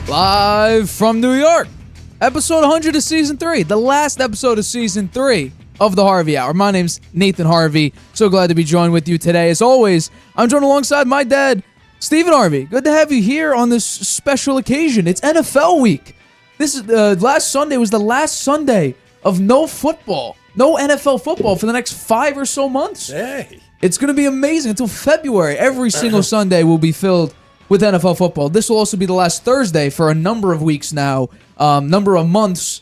Live from New York, episode 100 of Season 3, the last episode of Season 3 of the Harvey Hour. My name's Nathan Harvey. So glad to be joined with you today. As always, I'm joined alongside my dad, Stephen Harvey. Good to have you here on this special occasion. It's NFL week. This is last Sunday was the last Sunday of no football, no NFL football for the next 5 or so months. Hey. It's going to be amazing until February. Every single Sunday will be filled with NFL football. This will also be the last Thursday for a number of weeks now, number of months,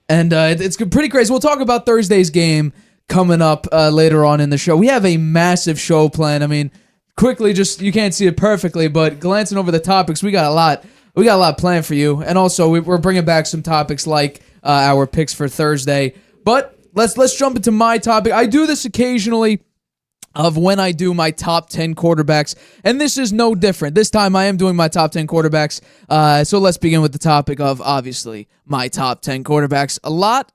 and it's pretty crazy. We'll talk about Thursday's game coming up later on in the show. We have a massive show planned. I mean, quickly, just you can't see it perfectly, but glancing over the topics, we got a lot planned for you, and also we're bringing back some topics like our picks for Thursday. But let's jump into my topic. I do this occasionally of when I do my top 10 quarterbacks, and this is no different. This time I am doing my top 10 quarterbacks, so let's begin with the topic of, obviously, my top 10 quarterbacks.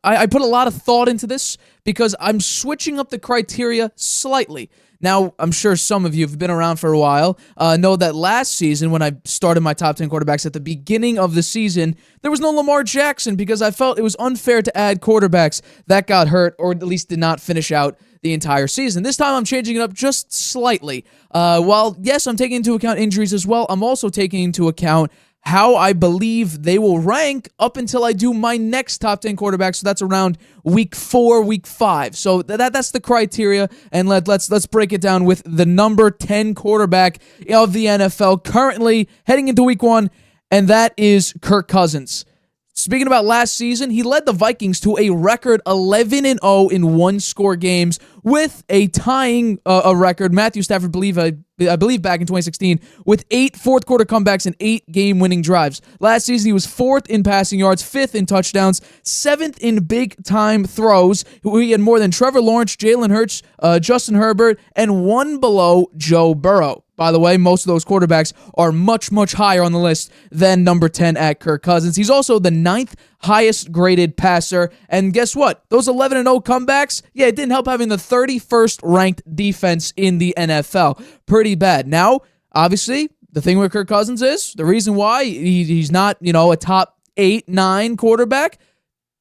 I put a lot of thought into this because I'm switching up the criteria slightly. Now, I'm sure some of you have been around for a while, know that last season when I started my top 10 quarterbacks at the beginning of the season, there was no Lamar Jackson because I felt it was unfair to add quarterbacks that got hurt or at least did not finish out the entire season. This time I'm changing it up just slightly. While, yes, I'm taking into account injuries as well, I'm also taking into account how I believe they will rank up until I do my next top 10 quarterbacks. So that's around week 4, week 5. So that's the criteria, and let's break it down with the number 10 quarterback of the NFL currently heading into week 1, and that is Kirk Cousins. Speaking about last season, he led the Vikings to a record 11-0 in one-score games with a tying a record. Matthew Stafford, I believe back in 2016, with 8 fourth-quarter comebacks and 8 game-winning drives. Last season, he was 4th in passing yards, 5th in touchdowns, 7th in big-time throws. He had more than Trevor Lawrence, Jalen Hurts, Justin Herbert, and 1 below Joe Burrow. By the way, most of those quarterbacks are much, much higher on the list than number 10 at Kirk Cousins. He's also the 9th highest graded passer. And guess what? Those 11-0 comebacks, it didn't help having the 31st ranked defense in the NFL. Pretty bad. Now, obviously, the thing with Kirk Cousins is the reason why he's not, a top 8, 9 quarterback.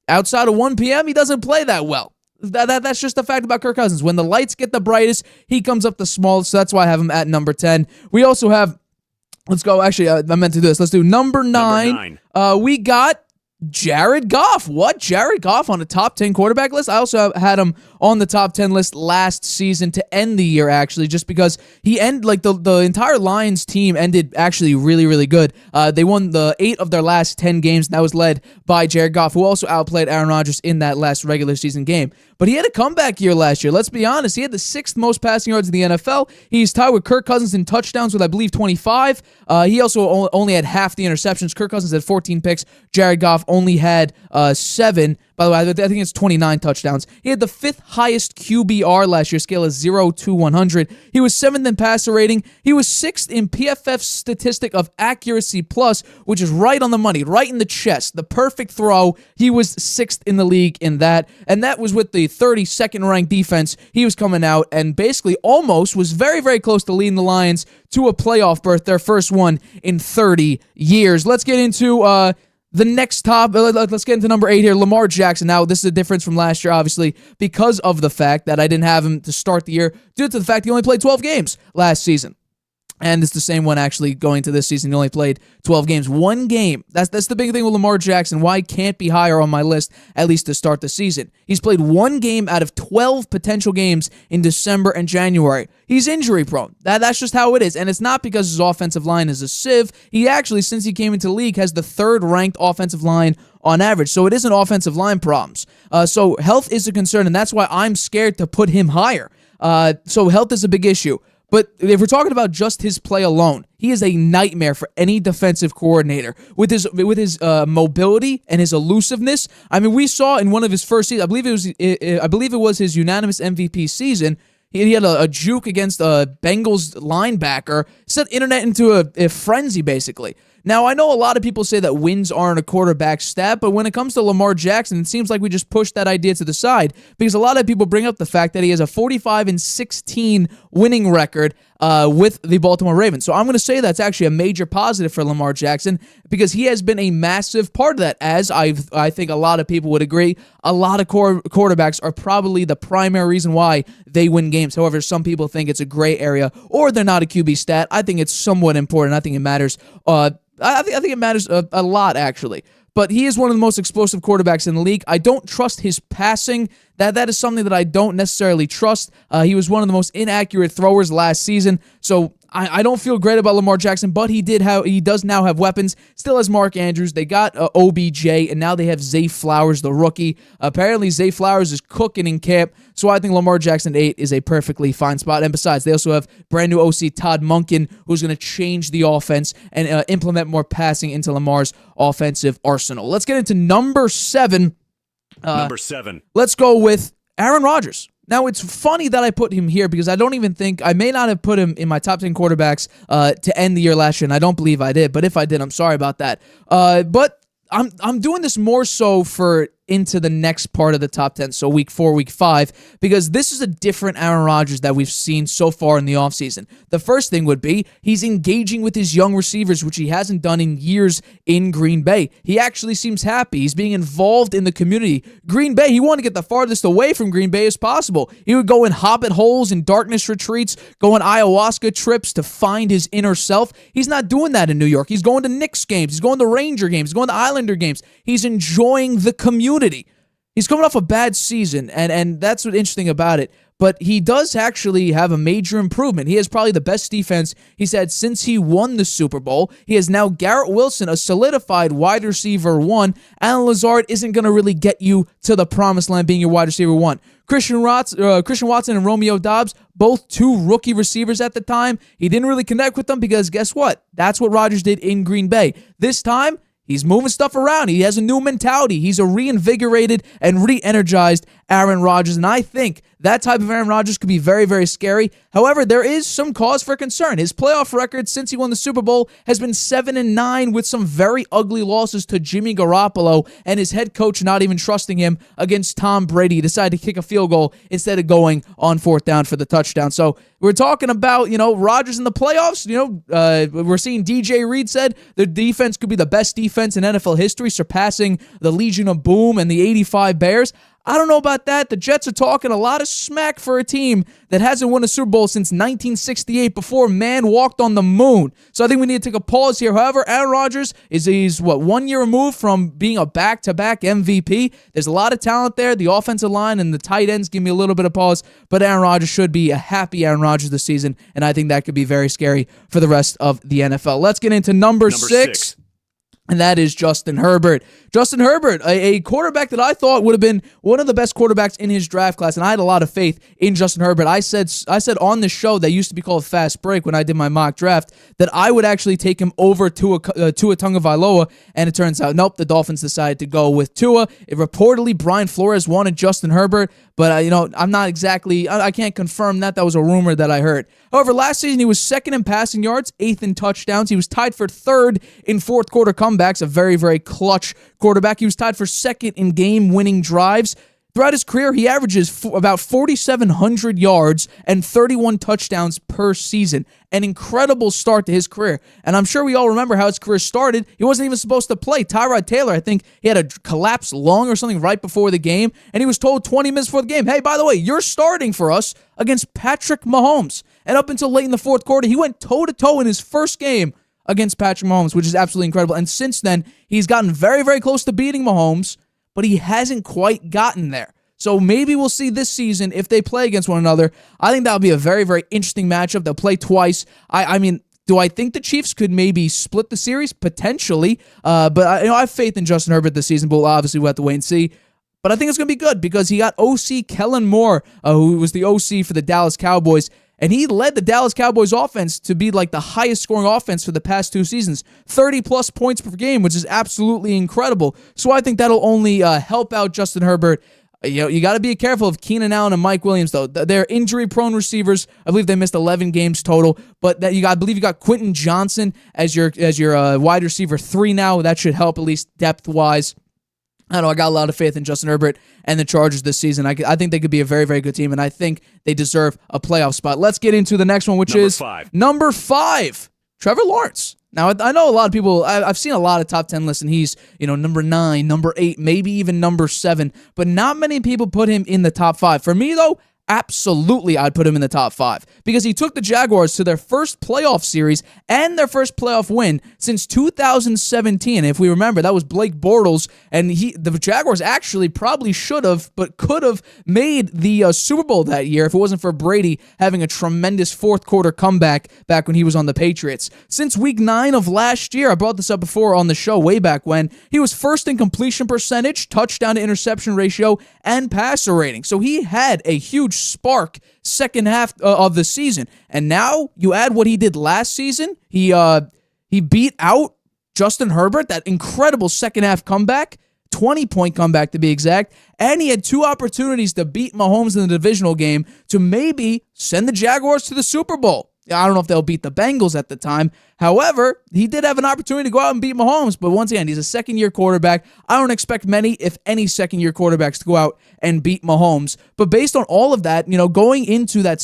Outside of 1 p.m., he doesn't play that well. That's just the fact about Kirk Cousins. When the lights get the brightest, he comes up the smallest, so that's why I have him at number 10. We also have, let's go, actually, I meant to do this. Let's do number 9. We got Jared Goff. What? Jared Goff on the top 10 quarterback list? I also had him on the top 10 list last season to end the year, actually, just because he the entire Lions team ended actually really, really good. They won the 8 of their last 10 games, and that was led by Jared Goff, who also outplayed Aaron Rodgers in that last regular season game. But he had a comeback year last year. Let's be honest. He had the 6th most passing yards in the NFL. He's tied with Kirk Cousins in touchdowns with, I believe, 25. He also only had half the interceptions. Kirk Cousins had 14 picks. Jared Goff only had 7. By the way, I think it's 29 touchdowns. He had the 5th highest QBR last year, scale of 0 to 100. He was 7th in passer rating. He was 6th in PFF's statistic of accuracy plus, which is right on the money, right in the chest, the perfect throw. He was 6th in the league in that, and that was with the 32nd ranked defense. He was coming out and basically almost was very, very close to leading the Lions to a playoff berth, their first one in 30 years. Let's get into the next top, let's get into number 8 here, Lamar Jackson. Now, this is a difference from last year, obviously, because of the fact that I didn't have him to start the year, due to the fact he only played 12 games last season. And it's the same one actually going to this season. He only played 12 games. 1 game. That's the big thing with Lamar Jackson. Why he can't be higher on my list, at least to start the season. He's played 1 game out of 12 potential games in December and January. He's injury prone. That's just how it is. And it's not because his offensive line is a sieve. He actually, since he came into the league, has the 3rd ranked offensive line on average. So it isn't offensive line problems. So health is a concern, and that's why I'm scared to put him higher. So health is a big issue. But if we're talking about just his play alone, he is a nightmare for any defensive coordinator with his mobility and his elusiveness. I mean, we saw in one of his first seasons, I believe it was his unanimous MVP season. He had a juke against a Bengals linebacker, set internet into a frenzy, basically. Now, I know a lot of people say that wins aren't a quarterback stat, but when it comes to Lamar Jackson, it seems like we just pushed that idea to the side because a lot of people bring up the fact that he has a 45-16 winning record with the Baltimore Ravens. So I'm going to say that's actually a major positive for Lamar Jackson because he has been a massive part of that. As I think a lot of people would agree, a lot of quarterbacks are probably the primary reason why they win games. However, some people think it's a gray area or they're not a QB stat. I think it's somewhat important. I think it matters. I think it matters a lot, actually. But he is one of the most explosive quarterbacks in the league. I don't trust his passing. That is something that I don't necessarily trust. He was one of the most inaccurate throwers last season. So I don't feel great about Lamar Jackson, but he does now have weapons. Still has Mark Andrews. They got OBJ, and now they have Zay Flowers, the rookie. Apparently, Zay Flowers is cooking in camp, so I think Lamar Jackson 8 is a perfectly fine spot. And besides, they also have brand new OC Todd Monken, who's going to change the offense and implement more passing into Lamar's offensive arsenal. Let's get into number 7. Number 7. Let's go with Aaron Rodgers. Now, it's funny that I put him here because I don't even think, I may not have put him in my top 10 quarterbacks to end the year last year, and I don't believe I did, but if I did, I'm sorry about that. But I'm doing this more so for into the next part of the top 10, so week 4, week 5, because this is a different Aaron Rodgers that we've seen so far in the offseason. The first thing would be he's engaging with his young receivers, which he hasn't done in years in Green Bay. He actually seems happy. He's being involved in the community. Green Bay, he wanted to get the farthest away from Green Bay as possible. He would go in hobbit holes and darkness retreats, go on ayahuasca trips to find his inner self. He's not doing that in New York. He's going to Knicks games. He's going to Ranger games. He's going to Islander games. He's enjoying the community. He's coming off a bad season, and that's what's interesting about it. But he does actually have a major improvement. He has probably the best defense he's had since he won the Super Bowl. He has now Garrett Wilson, a solidified wide receiver 1. Alan Lazard isn't going to really get you to the promised land being your wide receiver 1. Christian Watson and Romeo Doubs, both 2 rookie receivers at the time. He didn't really connect with them because guess what? That's what Rodgers did in Green Bay. This time, he's moving stuff around. He has a new mentality. He's a reinvigorated and re-energized Aaron Rodgers, and I think that type of Aaron Rodgers could be very, very scary. However, there is some cause for concern. His playoff record since he won the Super Bowl has been 7-9 with some very ugly losses to Jimmy Garoppolo and his head coach not even trusting him against Tom Brady. He decided to kick a field goal instead of going on 4th down for the touchdown. So we're talking about, Rodgers in the playoffs. We're seeing DJ Reed said the defense could be the best defense in NFL history, surpassing the Legion of Boom and the 85 Bears. I don't know about that. The Jets are talking a lot of smack for a team that hasn't won a Super Bowl since 1968 before man walked on the moon. So I think we need to take a pause here. However, Aaron Rodgers he's 1 year removed from being a back-to-back MVP. There's a lot of talent there. The offensive line and the tight ends give me a little bit of pause, but Aaron Rodgers should be a happy Aaron Rodgers this season, and I think that could be very scary for the rest of the NFL. Let's get into number 6. And that is Justin Herbert. Justin Herbert, a quarterback that I thought would have been one of the best quarterbacks in his draft class, and I had a lot of faith in Justin Herbert. I said on the show that used to be called Fast Break when I did my mock draft that I would actually take him over Tua Tagovailoa, and it turns out, nope, the Dolphins decided to go with Tua. Reportedly, Brian Flores wanted Justin Herbert, but I'm not exactly, I can't confirm that. That was a rumor that I heard. However, last season he was 2nd in passing yards, 8th in touchdowns. He was tied for 3rd in fourth quarter comebacks, a very, very clutch quarterback. He was tied for 2nd in game-winning drives. Throughout his career, he averages about 4,700 yards and 31 touchdowns per season. An incredible start to his career. And I'm sure we all remember how his career started. He wasn't even supposed to play. Tyrod Taylor, I think he had a collapsed lung or something right before the game, and he was told 20 minutes before the game, hey, by the way, you're starting for us against Patrick Mahomes. And up until late in the fourth quarter, he went toe-to-toe in his first game against Patrick Mahomes, which is absolutely incredible. And since then, he's gotten very, very close to beating Mahomes, but he hasn't quite gotten there. So maybe we'll see this season if they play against one another. I think that'll be a very, very interesting matchup. They'll play twice. I mean, do I think the Chiefs could maybe split the series? Potentially. But I have faith in Justin Herbert this season, but obviously we'll have to wait and see. But I think it's going to be good because he got OC Kellen Moore, who was the OC for the Dallas Cowboys, and he led the Dallas Cowboys offense to be like the highest scoring offense for the past 2 seasons. 30-plus points per game, which is absolutely incredible. So I think that'll only help out Justin Herbert. You got to be careful of Keenan Allen and Mike Williams, though. They're injury-prone receivers. I believe they missed 11 games total. But I believe you got Quentin Johnson as your wide receiver 3 now. That should help, at least depth-wise. I don't know. I got a lot of faith in Justin Herbert and the Chargers this season. I think they could be a very, very good team, and I think they deserve a playoff spot. Let's get into the next one, which is number 5, Trevor Lawrence. Now, I know a lot of people, I've seen a lot of top 10 lists, and he's, number 9, number 8, maybe even number 7, but not many people put him in the top 5. For me, though, absolutely I'd put him in the top 5 because he took the Jaguars to their first playoff series and their first playoff win since 2017. If we remember, that was Blake Bortles, and the Jaguars actually probably should have, but could have made the Super Bowl that year if it wasn't for Brady having a tremendous fourth quarter comeback back when he was on the Patriots. Since week 9 of last year, I brought this up before on the show way back when, he was first in completion percentage, touchdown to interception ratio, and passer rating. So he had a huge spark second half of the season. And now you add what he did last season. He beat out Justin Herbert, that incredible second half comeback, 20-point comeback to be exact, and he had 2 opportunities to beat Mahomes in the divisional game to maybe send the Jaguars to the Super Bowl. I don't know if they'll beat the Bengals at the time. However, he did have an opportunity to go out and beat Mahomes. But once again, he's a second-year quarterback. I don't expect many, if any, second-year quarterbacks to go out and beat Mahomes. But based on all of that, going into that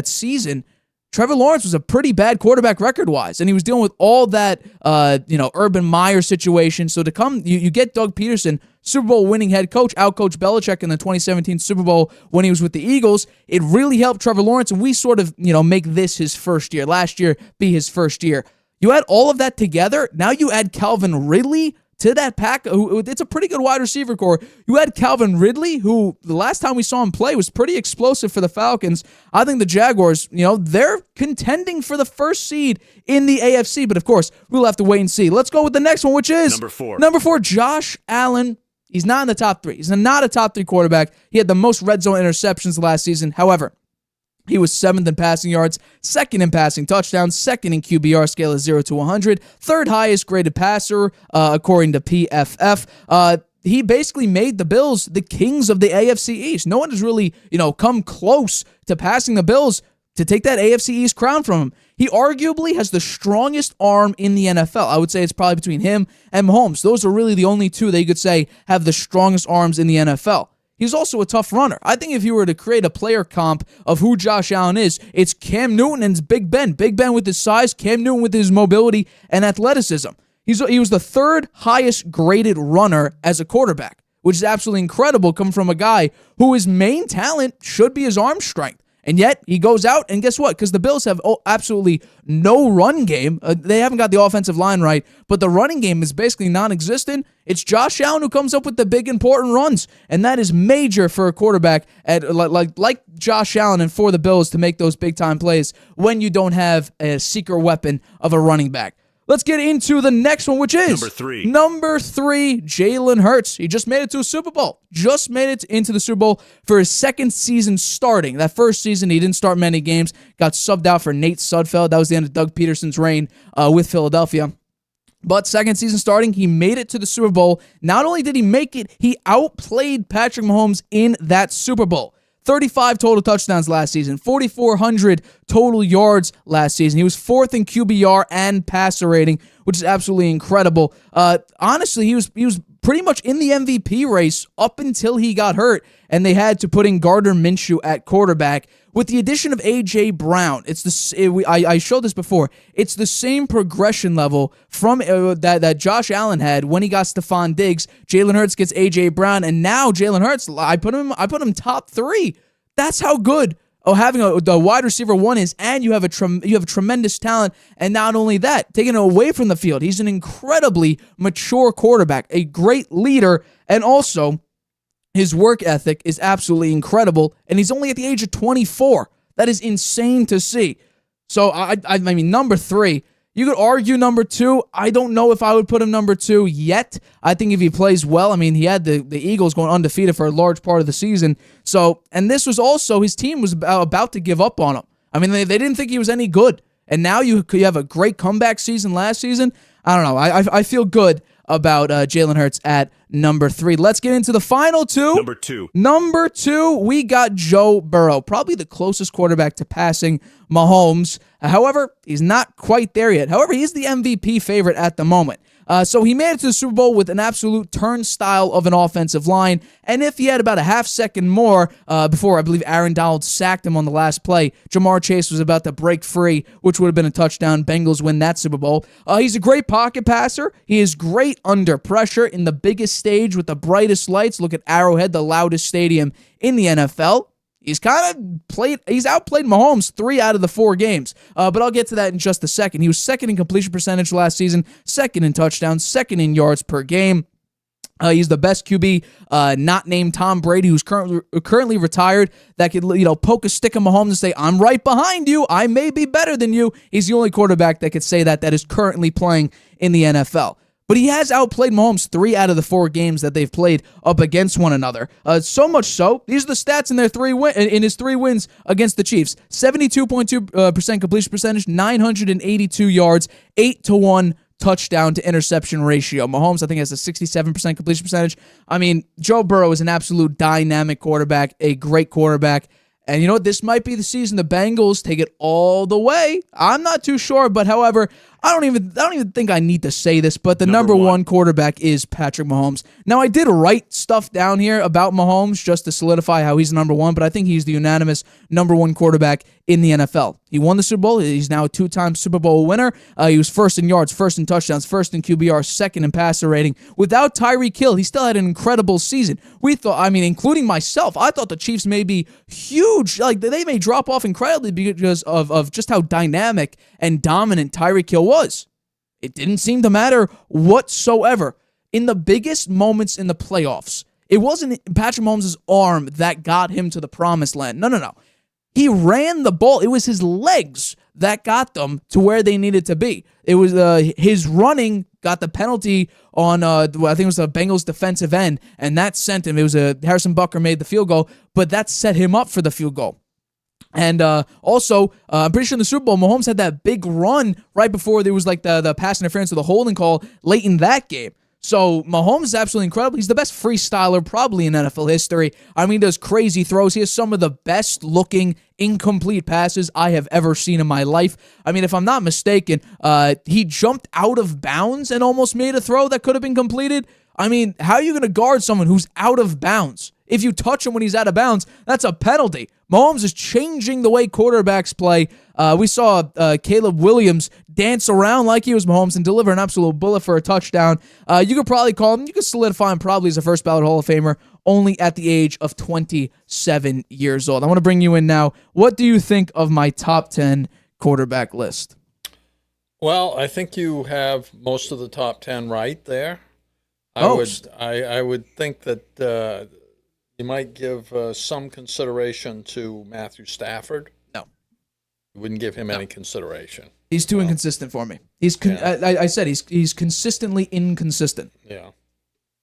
season, Trevor Lawrence was a pretty bad quarterback record-wise, and he was dealing with all that, Urban Meyer situation. So to come, you get Doug Peterson, Super Bowl winning head coach, out-coach Belichick in the 2017 Super Bowl when he was with the Eagles. It really helped Trevor Lawrence, and we sort of, make this his first year. Last year be his first year. You add all of that together, now you add Calvin Ridley to that pack. It's a pretty good wide receiver core. You had Calvin Ridley, who the last time we saw him play was pretty explosive for the Falcons. I think the Jaguars, they're contending for the first seed in the AFC, but of course, we'll have to wait and see. Let's go with the next one, which is number 4. Number 4, Josh Allen. He's not in the top 3. He's not a top 3 quarterback. He had the most red zone interceptions last season. However, he was 7th in passing yards, 2nd in passing touchdowns, 2nd in QBR scale of 0 to 100, 3rd highest graded passer according to PFF. He basically made the Bills the kings of the AFC East. No one has really, come close to passing the Bills to take that AFC East crown from him. He arguably has the strongest arm in the NFL. I would say it's probably between him and Mahomes. Those are really the only 2 that you could say have the strongest arms in the NFL. He's also a tough runner. I think if you were to create a player comp of who Josh Allen is, it's Cam Newton and it's Big Ben. Big Ben with his size, Cam Newton with his mobility and athleticism. He was the 3rd highest graded runner as a quarterback, which is absolutely incredible coming from a guy who his main talent should be his arm strength. And yet, he goes out, and guess what? Because the Bills have absolutely no run game. They haven't got the offensive line right, but the running game is basically non-existent. It's Josh Allen who comes up with the big, important runs, and that is major for a quarterback like Josh Allen and for the Bills to make those big-time plays when you don't have a secret weapon of a running back. Let's get into the next one, which is Number 3, Jalen Hurts. He just made it to a Super Bowl. Just made it into the Super Bowl for his 2nd season starting. That first season, he didn't start many games. Got subbed out for Nate Sudfeld. That was the end of Doug Peterson's reign with Philadelphia. But 2nd season starting, he made it to the Super Bowl. Not only did he make it, he outplayed Patrick Mahomes in that Super Bowl. 35 total touchdowns last season, 4,400 total yards last season. He was 4th in QBR and passer rating, which is absolutely incredible. Honestly, he was pretty much in the MVP race up until he got hurt, and they had to put in Gardner Minshew at quarterback. With the addition of A.J. Brown, I showed this before. It's the same progression level from that Josh Allen had when he got Stephon Diggs. Jalen Hurts gets A.J. Brown, and now Jalen Hurts, I put him top 3. That's how good having the wide receiver 1 is, and you have tremendous talent. And not only that, taking it away from the field, he's an incredibly mature quarterback, a great leader, and also his work ethic is absolutely incredible, and he's only at the age of 24. That is insane to see. So, I mean, number 3, you could argue number 2. I don't know if I would put him number 2 yet. I think if he plays well, I mean, he had the Eagles going undefeated for a large part of the season. So, and this was also, his team was about to give up on him. I mean, they didn't think he was any good. And now you have a great comeback season last season. I don't know. I feel good about Jalen Hurts at number 3. Let's get into the final two. Number 2. Number 2, we got Joe Burrow, probably the closest quarterback to passing Mahomes. However, he's not quite there yet. However, he's the MVP favorite at the moment. So he made it to the Super Bowl with an absolute turnstile of an offensive line, and if he had about a half second more before, I believe, Aaron Donald sacked him on the last play, Jamar Chase was about to break free, which would have been a touchdown. Bengals win that Super Bowl. He's a great pocket passer. He is great under pressure in the biggest stage with the brightest lights. Look at Arrowhead, the loudest stadium in the NFL. He's outplayed Mahomes 3 out of the 4 games, but I'll get to that in just a second. He was second in completion percentage last season, second in touchdowns, second in yards per game. He's the best QB, not named Tom Brady, who's currently retired, that could poke a stick at Mahomes and say, "I'm right behind you. I may be better than you." He's the only quarterback that could say that is currently playing in the NFL. But he has outplayed Mahomes 3 out of the 4 games that they've played up against one another. So much so, these are the stats in his 3 wins against the Chiefs. 72.2% completion percentage, 982 yards, 8-to-1 touchdown to interception ratio. Mahomes, I think, has a 67% completion percentage. I mean, Joe Burrow is an absolute dynamic quarterback, a great quarterback. And you know what? This might be the season the Bengals take it all the way. I'm not too sure, but however, I don't even think I need to say this, but the number one quarterback is Patrick Mahomes. Now, I did write stuff down here about Mahomes just to solidify how he's number 1, but I think he's the unanimous number 1 quarterback in the NFL. He won the Super Bowl. He's now a 2-time Super Bowl winner. He was first in yards, first in touchdowns, first in QBR, second in passer rating. Without Tyreek Hill, he still had an incredible season. We thought, including myself, I thought the Chiefs may be huge. Like, they may drop off incredibly because of just how dynamic and dominant Tyreek Hill was. It didn't seem to matter whatsoever. In the biggest moments in the playoffs, it wasn't Patrick Mahomes' arm that got him to the promised land. No. He ran the ball. It was his legs that got them to where they needed to be. It was his running got the penalty on, I think it was the Bengals defensive end, and that sent him. It was Harrison Butker made the field goal, but that set him up for the field goal. And also, I'm pretty sure in the Super Bowl, Mahomes had that big run right before there was like the pass interference or the holding call late in that game. So Mahomes is absolutely incredible. He's the best freestyler probably in NFL history. I mean, he does crazy throws. He has some of the best looking incomplete passes I have ever seen in my life. I mean, if I'm not mistaken, he jumped out of bounds and almost made a throw that could have been completed. I mean, how are you going to guard someone who's out of bounds? If you touch him when he's out of bounds, that's a penalty. Mahomes is changing the way quarterbacks play. We saw Caleb Williams dance around like he was Mahomes and deliver an absolute bullet for a touchdown. You could probably call him, you could solidify him probably as a first ballot Hall of Famer, only at the age of 27 years old. I want to bring you in now. What do you think of my top 10 quarterback list? Well, I think you have most of the top 10 right there. I would think that you might give some consideration to Matthew Stafford. No. You wouldn't give him any consideration. He's too inconsistent for me. I said he's consistently inconsistent. Yeah.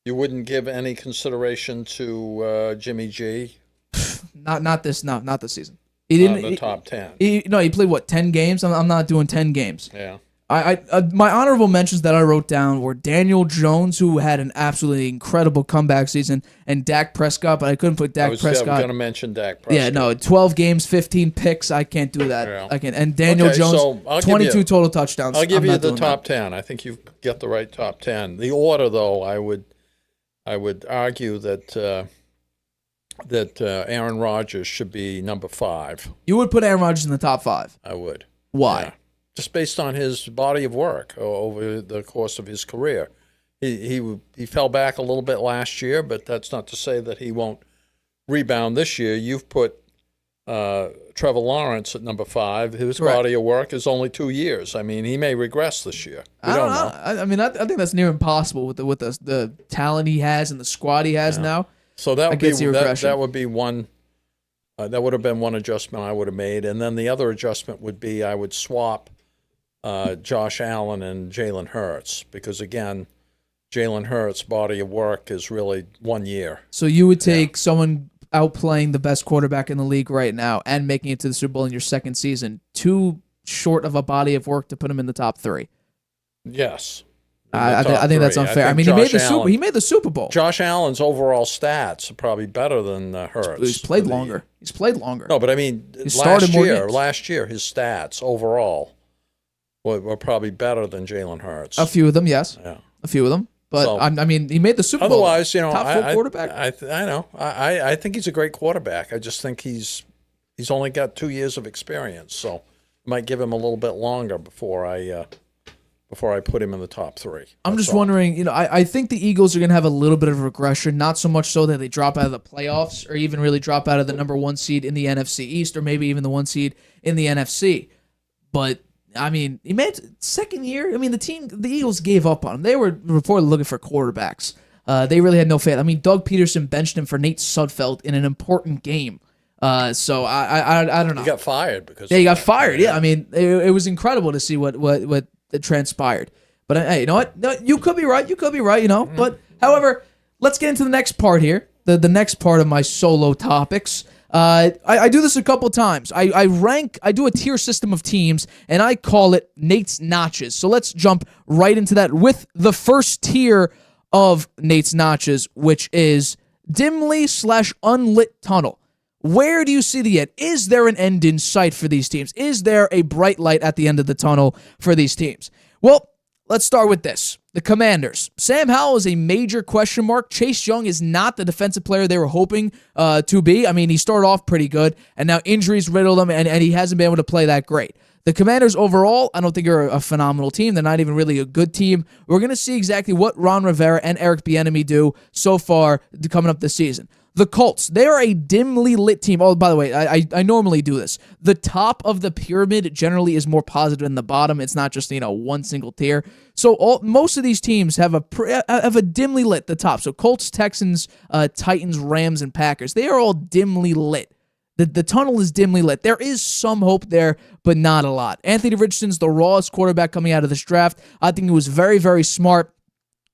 You wouldn't give any consideration to Jimmy G? Not this season. He didn't. The top 10. He played what, 10 games? I'm not doing 10 games. Yeah. My honorable mentions that I wrote down were Daniel Jones, who had an absolutely incredible comeback season, and Dak Prescott, but I couldn't put Dak Prescott. I was going to mention Dak Prescott. Yeah, no, 12 games, 15 picks. I can't do that. Yeah. I can. And Daniel Jones, 22 total touchdowns. I'll give you the top 10. I think you get the right top 10. The order, though, I would argue that Aaron Rodgers should be number 5. You would put Aaron Rodgers in the top 5? I would. Why? Yeah. Just based on his body of work over the course of his career. He fell back a little bit last year, but that's not to say that he won't rebound this year. You've put Trevor Lawrence at number 5. His body of work is only 2 years. I mean, he may regress this year. We don't know. I think that's near impossible with the talent he has and the squad he has now. So that would be one. That would have been one adjustment I would have made, and then the other adjustment would be I would swap Josh Allen and Jalen Hurts, because again, Jalen Hurts' body of work is really 1 year. So you would take someone outplaying the best quarterback in the league right now and making it to the Super Bowl in your second season, too short of a body of work to put him in the top 3. Yes. I think that's unfair. I mean, he made the Super Bowl. Josh Allen's overall stats are probably better than Hurts. He's played longer. No, but I mean, last year his stats overall were probably better than Jalen Hurts. A few of them, yes. Yeah. A few of them. But, so, I mean, he made the Super Bowl. Otherwise, top 4 quarterback. I know. I think he's a great quarterback. I just think he's only got 2 years of experience, so it might give him a little bit longer before I put him in the top 3. I'm just wondering, I think the Eagles are going to have a little bit of regression, not so much so that they drop out of the playoffs or even really drop out of the number 1 seed in the NFC East or maybe even the 1 seed in the NFC. But, I mean, he made second year. I mean, the Eagles gave up on him. They were reportedly looking for quarterbacks. They really had no faith. I mean, Doug Peterson benched him for Nate Sudfeld in an important game. So I don't know. He got fired because he got fired. Yeah, I mean, it was incredible to see what transpired. But hey, you know what? No, you could be right. Mm-hmm. But however, let's get into the next part here. The next part of my solo topics. I do this a couple times. I do a tier system of teams, and I call it Nate's Notches. So let's jump right into that with the first tier of Nate's Notches, which is dimly/unlit tunnel. Where do you see the end? Is there an end in sight for these teams? Is there a bright light at the end of the tunnel for these teams? Well, let's start with this. The Commanders. Sam Howell is a major question mark. Chase Young is not the defensive player they were hoping to be. I mean, he started off pretty good, and now injuries riddled him, and he hasn't been able to play that great. The Commanders overall, I don't think are a phenomenal team. They're not even really a good team. We're going to see exactly what Ron Rivera and Eric Bieniemy do so far coming up this season. The Colts, they are a dimly lit team. Oh, by the way, I normally do this. The top of the pyramid generally is more positive than the bottom. It's not just, one single tier. So most of these teams have a dimly lit the top. So Colts, Texans, Titans, Rams, and Packers, they are all dimly lit. The tunnel is dimly lit. There is some hope there, but not a lot. Anthony Richardson's the rawest quarterback coming out of this draft. I think it was very, very smart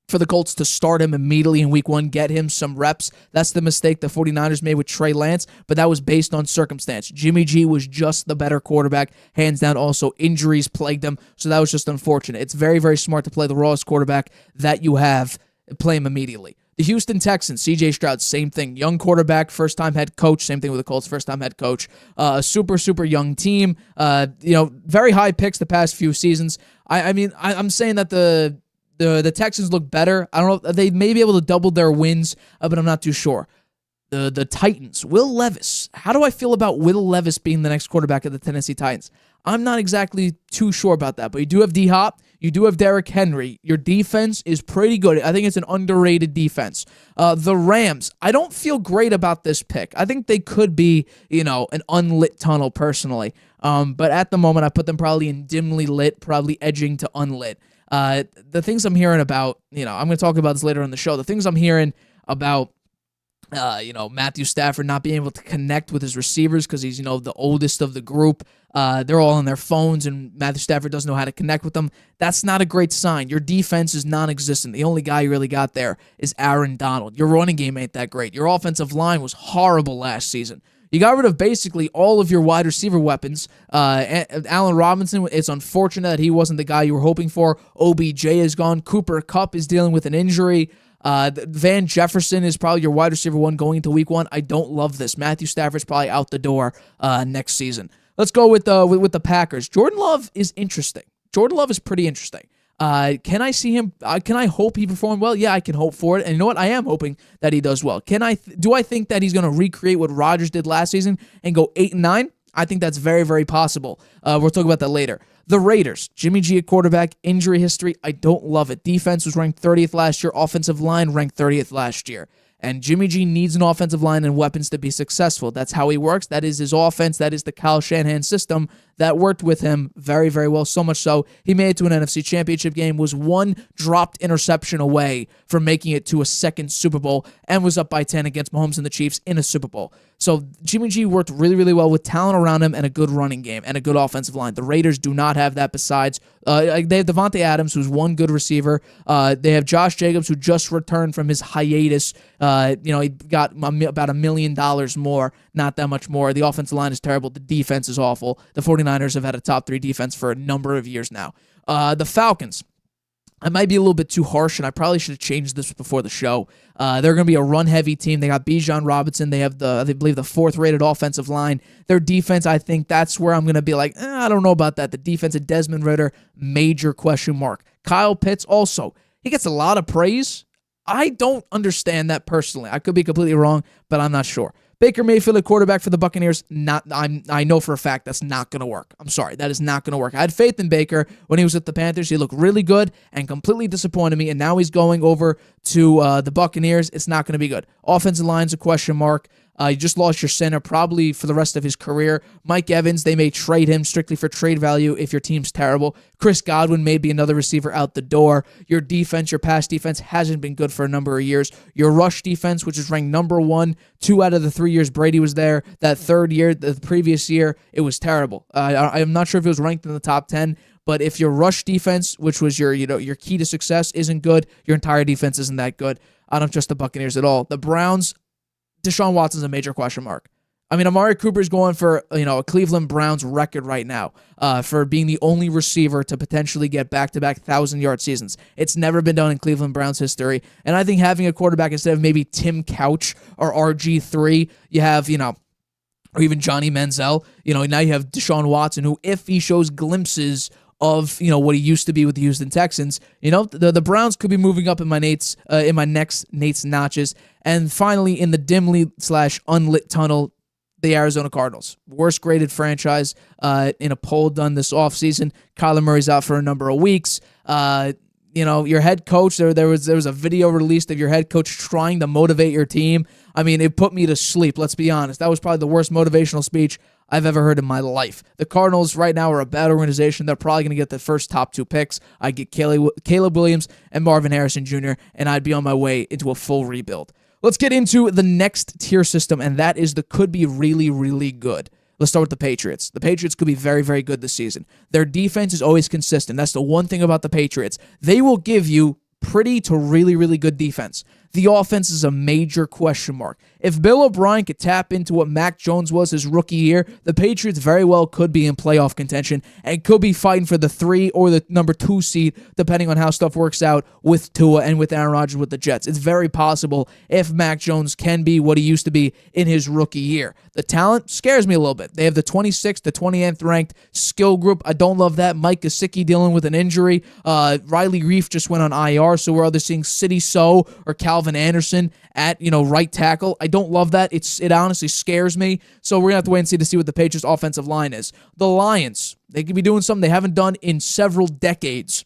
for the Colts to start him immediately in week 1, get him some reps. That's the mistake the 49ers made with Trey Lance, but that was based on circumstance. Jimmy G was just the better quarterback, hands down. Also, injuries plagued him, so that was just unfortunate. It's very, very smart to play the rawest quarterback that you have, play him immediately. The Houston Texans, C.J. Stroud, same thing. Young quarterback, first-time head coach. Same thing with the Colts, first-time head coach. A super, super young team. Very high picks the past few seasons. I'm saying that the Texans look better. I don't know. They may be able to double their wins, but I'm not too sure. The Titans, Will Levis. How do I feel about Will Levis being the next quarterback of the Tennessee Titans? I'm not exactly too sure about that, but you do have D-Hop. You do have Derrick Henry. Your defense is pretty good. I think it's an underrated defense. The Rams, I don't feel great about this pick. I think they could be, an unlit tunnel personally. But at the moment, I put them probably in dimly lit, probably edging to unlit. The things I'm hearing about, I'm going to talk about this later in the show. The things I'm hearing about, Matthew Stafford not being able to connect with his receivers because he's, the oldest of the group. They're all on their phones, and Matthew Stafford doesn't know how to connect with them. That's not a great sign. Your defense is non-existent. The only guy you really got there is Aaron Donald. Your running game ain't that great. Your offensive line was horrible last season. You got rid of basically all of your wide receiver weapons. Allen Robinson, it's unfortunate that he wasn't the guy you were hoping for. OBJ is gone. Cooper Kupp is dealing with an injury. Van Jefferson is probably your wide receiver 1 going into week 1. I don't love this. Matthew Stafford's probably out the door next season. Let's go with the Packers. Jordan Love is interesting. Jordan Love is pretty interesting. Can I see him? Can I hope he performed well? Yeah, I can hope for it. And you know what? I am hoping that he does well. Do I think that he's going to recreate what Rodgers did last season and go 8-9? I think that's very, very possible. We'll talk about that later. The Raiders, Jimmy G at quarterback, injury history, I don't love it. Defense was ranked 30th last year. Offensive line ranked 30th last year. And Jimmy G needs an offensive line and weapons to be successful. That's how he works. That is his offense. That is the Kyle Shanahan system that worked with him very, very well. So much so, he made it to an NFC Championship game, was one dropped interception away from making it to a second Super Bowl, and was up by 10 against Mahomes and the Chiefs in a Super Bowl. So Jimmy G worked really, really well with talent around him and a good running game and a good offensive line. The Raiders do not have that besides. They have Devontae Adams, who's one good receiver. They have Josh Jacobs, who just returned from his hiatus. He got about $1 million more, not that much more. The offensive line is terrible. The defense is awful. The 49ers have had a top 3 defense for a number of years now. The Falcons. I might be a little bit too harsh, and I probably should have changed this before the show. They're going to be a run-heavy team. They got Bijan Robinson. They have I believe, the 4th-rated offensive line. Their defense, I think that's where I'm going to be like, I don't know about that. The defense of Desmond Ridder, major question mark. Kyle Pitts also. He gets a lot of praise. I don't understand that personally. I could be completely wrong, but I'm not sure. Baker Mayfield, a quarterback for the Buccaneers, I know for a fact that's not going to work. I'm sorry, that is not going to work. I had faith in Baker when he was with the Panthers. He looked really good and completely disappointed me, and now he's going over to the Buccaneers. It's not going to be good. Offensive line's a question mark. You just lost your center probably for the rest of his career. Mike Evans, they may trade him strictly for trade value if your team's terrible. Chris Godwin may be another receiver out the door. Your defense, your pass defense hasn't been good for a number of years. Your rush defense, which is ranked number 1, 2 out of the 3 years Brady was there. That 3rd year, the previous year, it was terrible. I'm not sure if it was ranked in the top 10, but if your rush defense, which was your key to success, isn't good, your entire defense isn't that good. I don't trust the Buccaneers at all. The Browns, Deshaun Watson's a major question mark. I mean, Amari Cooper's going for a Cleveland Browns record right now for being the only receiver to potentially get back-to-back 1,000-yard seasons. It's never been done in Cleveland Browns history. And I think having a quarterback instead of maybe Tim Couch or RG3, you have, or even Johnny Manziel, now you have Deshaun Watson, who if he shows glimpses of what he used to be with the Houston Texans, the Browns could be moving up in my next Nate's notches. And finally, in the dimly/unlit tunnel, the Arizona Cardinals, worst graded franchise in a poll done this offseason. Kyler Murray's out for a number of weeks. Your head coach, there was a video released of your head coach trying to motivate your team. I mean, it put me to sleep, let's be honest. That was probably the worst motivational speech I've ever heard in my life. The Cardinals right now are a bad organization. They're probably going to get the first top 2 picks. I'd get Caleb Williams and Marvin Harrison Jr., and I'd be on my way into a full rebuild. Let's get into the next tier system, and that is the could be really, really good. Let's start with the Patriots. The Patriots could be very, very good this season. Their defense is always consistent. That's the one thing about the Patriots. They will give you pretty to really, really good defense. The offense is a major question mark. If Bill O'Brien could tap into what Mac Jones was his rookie year, the Patriots very well could be in playoff contention and could be fighting for the 3 or the number 2 seed, depending on how stuff works out with Tua and with Aaron Rodgers with the Jets. It's very possible if Mac Jones can be what he used to be in his rookie year. The talent scares me a little bit. They have the 26th to 20th ranked skill group. I don't love that. Mike Gesicki dealing with an injury. Riley Reif just went on IR, so we're either seeing Sidney So or Calvin Anderson at right tackle. I don't love that. It honestly scares me. So we're gonna have to wait and see what the Patriots offensive line is. The Lions, they could be doing something they haven't done in several decades,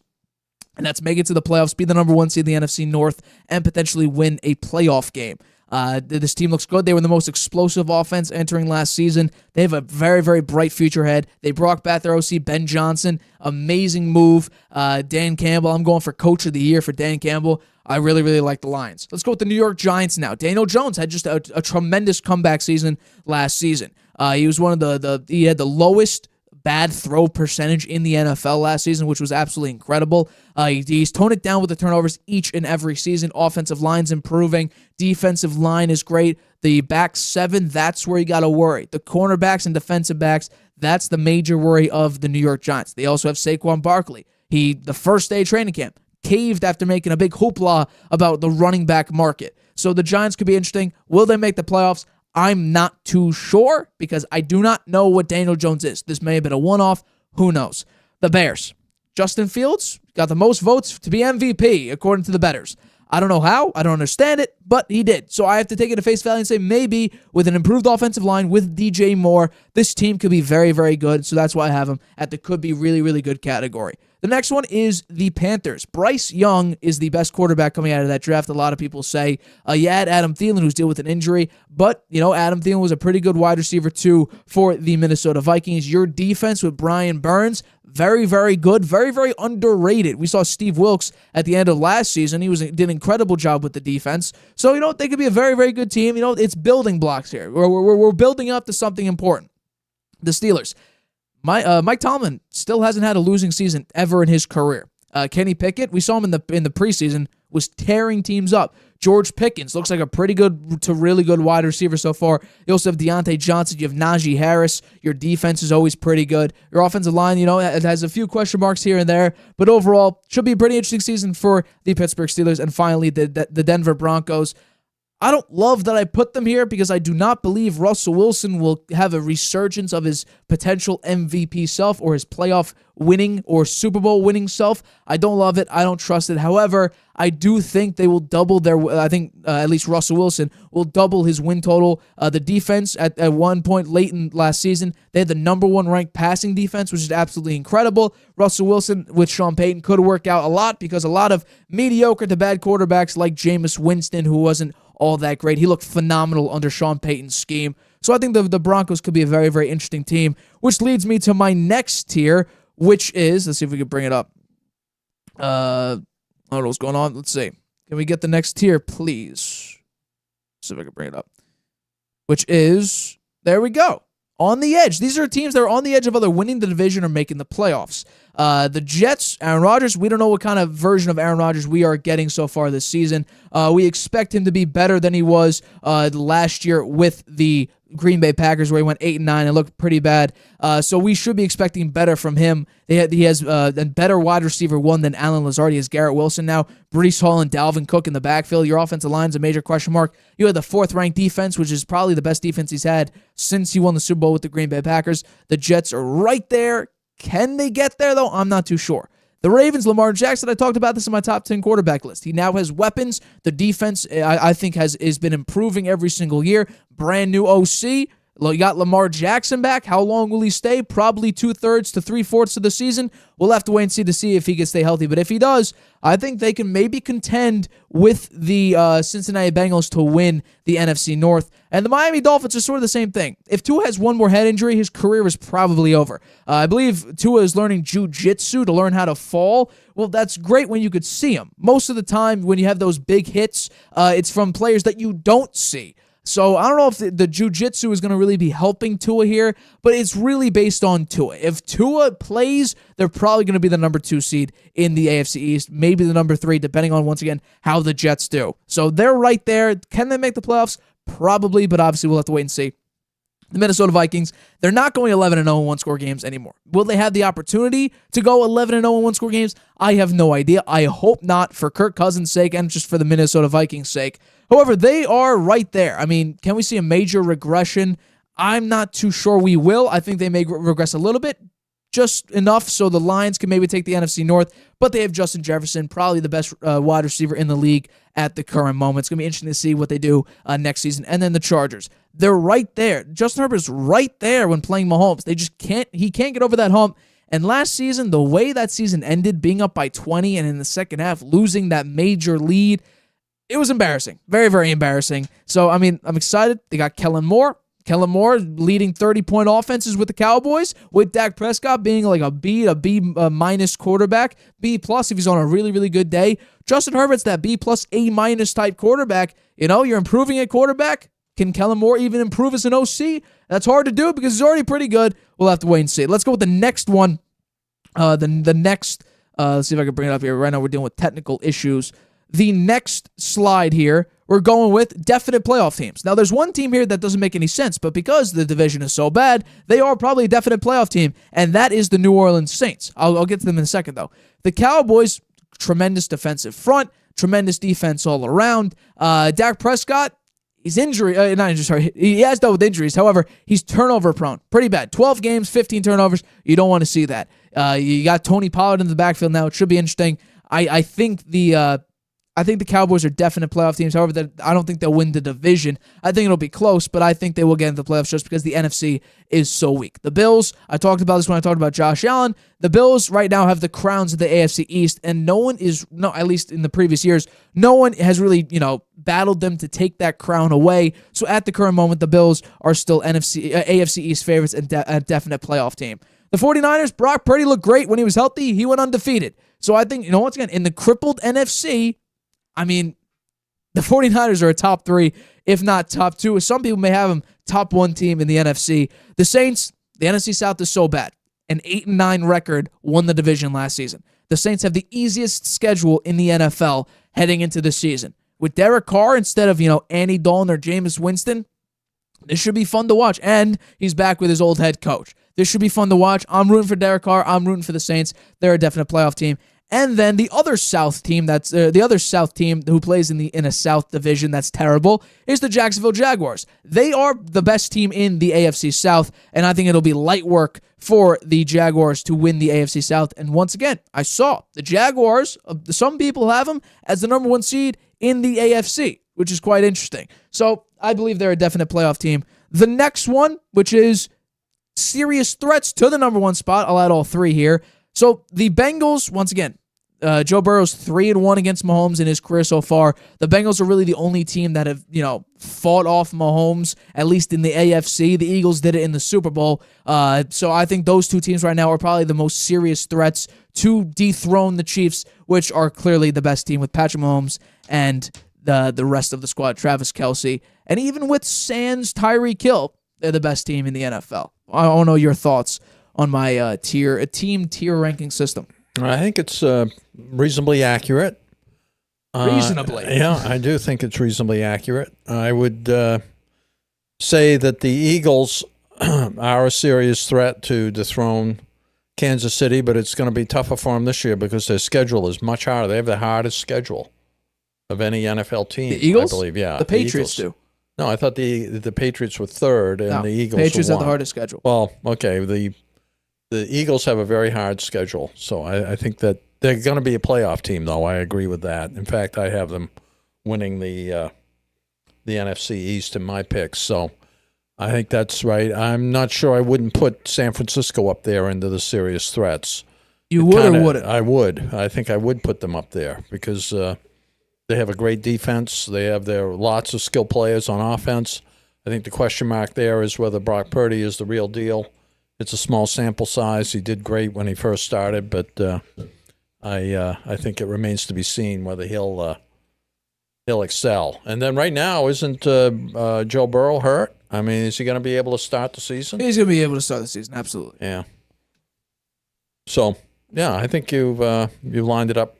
and that's make it to the playoffs, be the number 1 seed in the NFC North, and potentially win a playoff game. This team looks good. They were the most explosive offense entering last season. They have a very, very bright future ahead. They brought back their OC, Ben Johnson. Amazing move. Dan Campbell, I'm going for Coach of the Year for Dan Campbell. I really, really like the Lions. Let's go with the New York Giants now. Daniel Jones had just a tremendous comeback season last season. He was one of he had the lowest bad throw percentage in the NFL last season, which was absolutely incredible. He's toned it down with the turnovers each and every season. Offensive line's improving. Defensive line is great. The back 7, that's where you got to worry. The cornerbacks and defensive backs, that's the major worry of the New York Giants. They also have Saquon Barkley. The first day of training camp, caved after making a big hoopla about the running back market. So the Giants could be interesting. Will they make the playoffs? I'm not too sure because I do not know what Daniel Jones is. This may have been a one-off. Who knows? The Bears. Justin Fields got the most votes to be MVP, according to the bettors. I don't know how. I don't understand it, but he did. So I have to take it at face value and say maybe with an improved offensive line with DJ Moore, this team could be very, very good. So that's why I have him at the could be really, really good category. The next one is the Panthers. Bryce Young is the best quarterback coming out of that draft. A lot of people say, you had Adam Thielen, who's dealing with an injury, but, Adam Thielen was a pretty good wide receiver, too, for the Minnesota Vikings. Your defense with Brian Burns, very, very good, very, very underrated. We saw Steve Wilkes at the end of last season. He did an incredible job with the defense. So, they could be a very, very good team. It's building blocks here. We're building up to something important. The Steelers. Mike Tomlin still hasn't had a losing season ever in his career. Kenny Pickett, we saw him in the preseason, was tearing teams up. George Pickens looks like a pretty good to really good wide receiver so far. You also have Deontay Johnson. You have Najee Harris. Your defense is always pretty good. Your offensive line, it has a few question marks here and there, but overall, should be a pretty interesting season for the Pittsburgh Steelers. And finally, the Denver Broncos. I don't love that I put them here because I do not believe Russell Wilson will have a resurgence of his potential MVP self or his playoff winning or Super Bowl winning self. I don't love it. I don't trust it. However, I do think they will double at least Russell Wilson will double his win total. The defense at one point late in last season, they had the number 1 ranked passing defense, which is absolutely incredible. Russell Wilson with Sean Payton could work out a lot because a lot of mediocre to bad quarterbacks like Jameis Winston, who wasn't all that great. He looked phenomenal under Sean Payton's scheme. So I think the Broncos could be a very, very interesting team, which leads me to my next tier, which is, let's see if we can bring it up. I don't know what's going on. Let's see. Can we get the next tier, please? Let's see if I can bring it up. Which is, there we go. On the edge. These are teams that are on the edge of either winning the division or making the playoffs. The Jets, Aaron Rodgers, we don't know what kind of version of Aaron Rodgers we are getting so far this season. We expect him to be better than he was last year with the Green Bay Packers, where he went 8-9 and looked pretty bad. So we should be expecting better from him. He has a better wide receiver one than Allen Lazard. He has Garrett Wilson now, Breece Hall and Dalvin Cook in the backfield. Your offensive line is a major question mark. You have the 4th-ranked defense, which is probably the best defense he's had since he won the Super Bowl with the Green Bay Packers. The Jets are right there. Can they get there, though? I'm not too sure. The Ravens, Lamar Jackson, I talked about this in my top 10 quarterback list. He now has weapons. The defense, I think, has been improving every single year. Brand new OC. You got Lamar Jackson back. How long will he stay? Probably 2/3 to 3/4 of the season. We'll have to wait and see if he can stay healthy. But if he does, I think they can maybe contend with the Cincinnati Bengals to win the NFC North. And the Miami Dolphins are sort of the same thing. If Tua has one more head injury, his career is probably over. I believe Tua is learning jiu-jitsu to learn how to fall. Well, that's great when you could see him. Most of the time, when you have those big hits, it's from players that you don't see. So I don't know if the jiu-jitsu is going to really be helping Tua here, but it's really based on Tua. If Tua plays, they're probably going to be the number 2 seed in the AFC East, maybe the number 3, depending on, once again, how the Jets do. So they're right there. Can they make the playoffs? Probably, but obviously we'll have to wait and see. The Minnesota Vikings, they're not going 11-0 in one-score games anymore. Will they have the opportunity to go 11-0 in one-score games? I have no idea. I hope not, for Kirk Cousins' sake and just for the Minnesota Vikings' sake. However, they are right there. I mean, can we see a major regression? I'm not too sure we will. I think they may regress a little bit, just enough so the Lions can maybe take the NFC North, but they have Justin Jefferson, probably the best wide receiver in the league at the current moment. It's going to be interesting to see what they do next season. And then the Chargers. They're right there. Justin Herbert's right there when playing Mahomes. He can't get over that hump. And last season, the way that season ended, being up by 20 and in the second half, losing that major lead, it was embarrassing. Very, very embarrassing. So, I mean, I'm excited. They got Kellen Moore. Kellen Moore leading 30-point offenses with the Cowboys, with Dak Prescott being like a B minus quarterback, B plus if he's on a really, really good day. Justin Herbert's that B plus A minus type quarterback. You're improving at quarterback. Can Kellen Moore even improve as an OC? That's hard to do because he's already pretty good. We'll have to wait and see. Let's go with the next one. Let's see if I can bring it up here. Right now we're dealing with technical issues. The next slide here, we're going with definite playoff teams. Now, there's one team here that doesn't make any sense, but because the division is so bad, they are probably a definite playoff team, and that is the New Orleans Saints. I'll get to them in a second, though. The Cowboys, tremendous defensive front, tremendous defense all around. Dak Prescott, he's he has dealt with injuries. However, he's turnover prone. Pretty bad. 12 games, 15 turnovers. You don't want to see that. You got Tony Pollard in the backfield now. It should be interesting. I think the Cowboys are definite playoff teams. However, I don't think they'll win the division. I think it'll be close, but I think they will get into the playoffs just because the NFC is so weak. The Bills, I talked about this when I talked about Josh Allen. The Bills right now have the crowns of the AFC East, and at least in the previous years, no one has really, battled them to take that crown away. So at the current moment, the Bills are still AFC East favorites and a definite playoff team. The 49ers, Brock Purdy looked great when he was healthy. He went undefeated. So I think, once again, in the crippled NFC, I mean, the 49ers are a top 3, if not top 2. Some people may have them top 1 team in the NFC. The Saints, the NFC South is so bad. An 8-9 record won the division last season. the Saints have the easiest schedule in the NFL heading into the season. With Derek Carr instead of, Andy Dalton or Jameis Winston, this should be fun to watch. And he's back with his old head coach. This should be fun to watch. I'm rooting for Derek Carr. I'm rooting for the Saints. They're a definite playoff team. And then the other South team who plays in a South division that's terrible is the Jacksonville Jaguars. They are the best team in the AFC South, and I think it'll be light work for the Jaguars to win the AFC South. And once again, I saw the Jaguars, some people have them as the number 1 seed in the AFC, which is quite interesting. So I believe they're a definite playoff team. The next one, which is serious threats to the number 1 spot, I'll add all 3 here. So the Bengals, once again, Joe Burrow's 3-1 against Mahomes in his career so far. The Bengals are really the only team that have, fought off Mahomes, at least in the AFC. The Eagles did it in the Super Bowl. So I think those 2 teams right now are probably the most serious threats to dethrone the Chiefs, which are clearly the best team with Patrick Mahomes and the rest of the squad, Travis Kelce. And even with Sans Tyreek Hill, they're the best team in the NFL. I don't know your thoughts on my team tier ranking system. I think it's reasonably accurate. Reasonably. Yeah, I do think it's reasonably accurate. I would say that the Eagles are a serious threat to dethrone Kansas City, but it's going to be tougher for them this year because their schedule is much harder. They have the hardest schedule of any NFL team. The Eagles? I believe, yeah. The Patriots do. No, I thought the Patriots were third and the Eagles Patriots were have the hardest schedule. Well, okay, the Eagles have a very hard schedule, so I think that they're going to be a playoff team, though. I agree with that. In fact, I have them winning the NFC East in my picks, so I think that's right. I'm not sure I wouldn't put San Francisco up there into the serious threats. You would or wouldn't? I would. I think I would put them up there because they have a great defense. They have lots of skilled players on offense. I think the question mark there is whether Brock Purdy is the real deal. It's a small sample size. He did great when he first started, but I think it remains to be seen whether he'll excel. And then right now, isn't Joe Burrow hurt? I mean, is he going to be able to start the season? He's going to be able to start the season, absolutely. Yeah. So, yeah, I think you've lined it up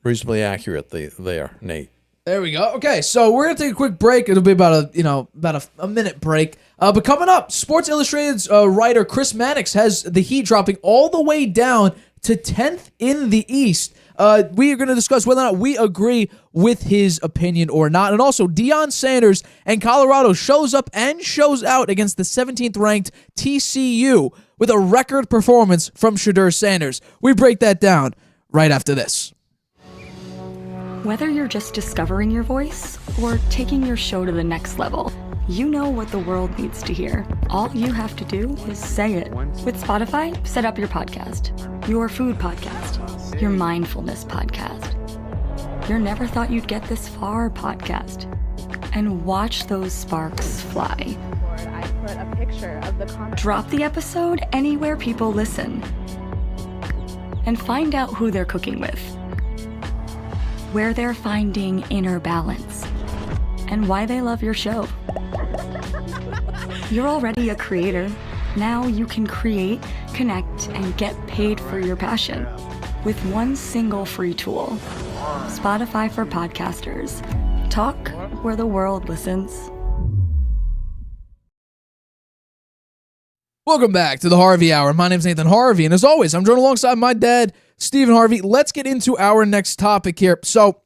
reasonably accurately there, Nate. There we go. Okay, so we're gonna take a quick break. It'll be about a minute break. But coming up, Sports Illustrated's writer Chris Mannix has the Heat dropping all the way down to 10th in the East. We are going to discuss whether or not we agree with his opinion or not. And also, Deion Sanders and Colorado shows up and shows out against the 17th ranked TCU with a record performance from Shedeur Sanders. We break that down right after this. Whether you're just discovering your voice or taking your show to the next level, you know what the world needs to hear. All you have to do is say it. With Spotify, set up your podcast. Your food podcast. Your mindfulness podcast. Your never thought you'd get this far podcast. And watch those sparks fly. I put a picture of the Drop the episode anywhere people listen. And find out who they're cooking with. Where they're finding inner balance, and why they love your show. You're already a creator. Now you can create, connect, and get paid for your passion with one single free tool. Spotify for podcasters. Talk where the world listens. Welcome back to the Harvey Hour. My name's Nathan Harvey, and as always, I'm joined alongside my dad, Stephen Harvey. Let's get into our next topic here. So,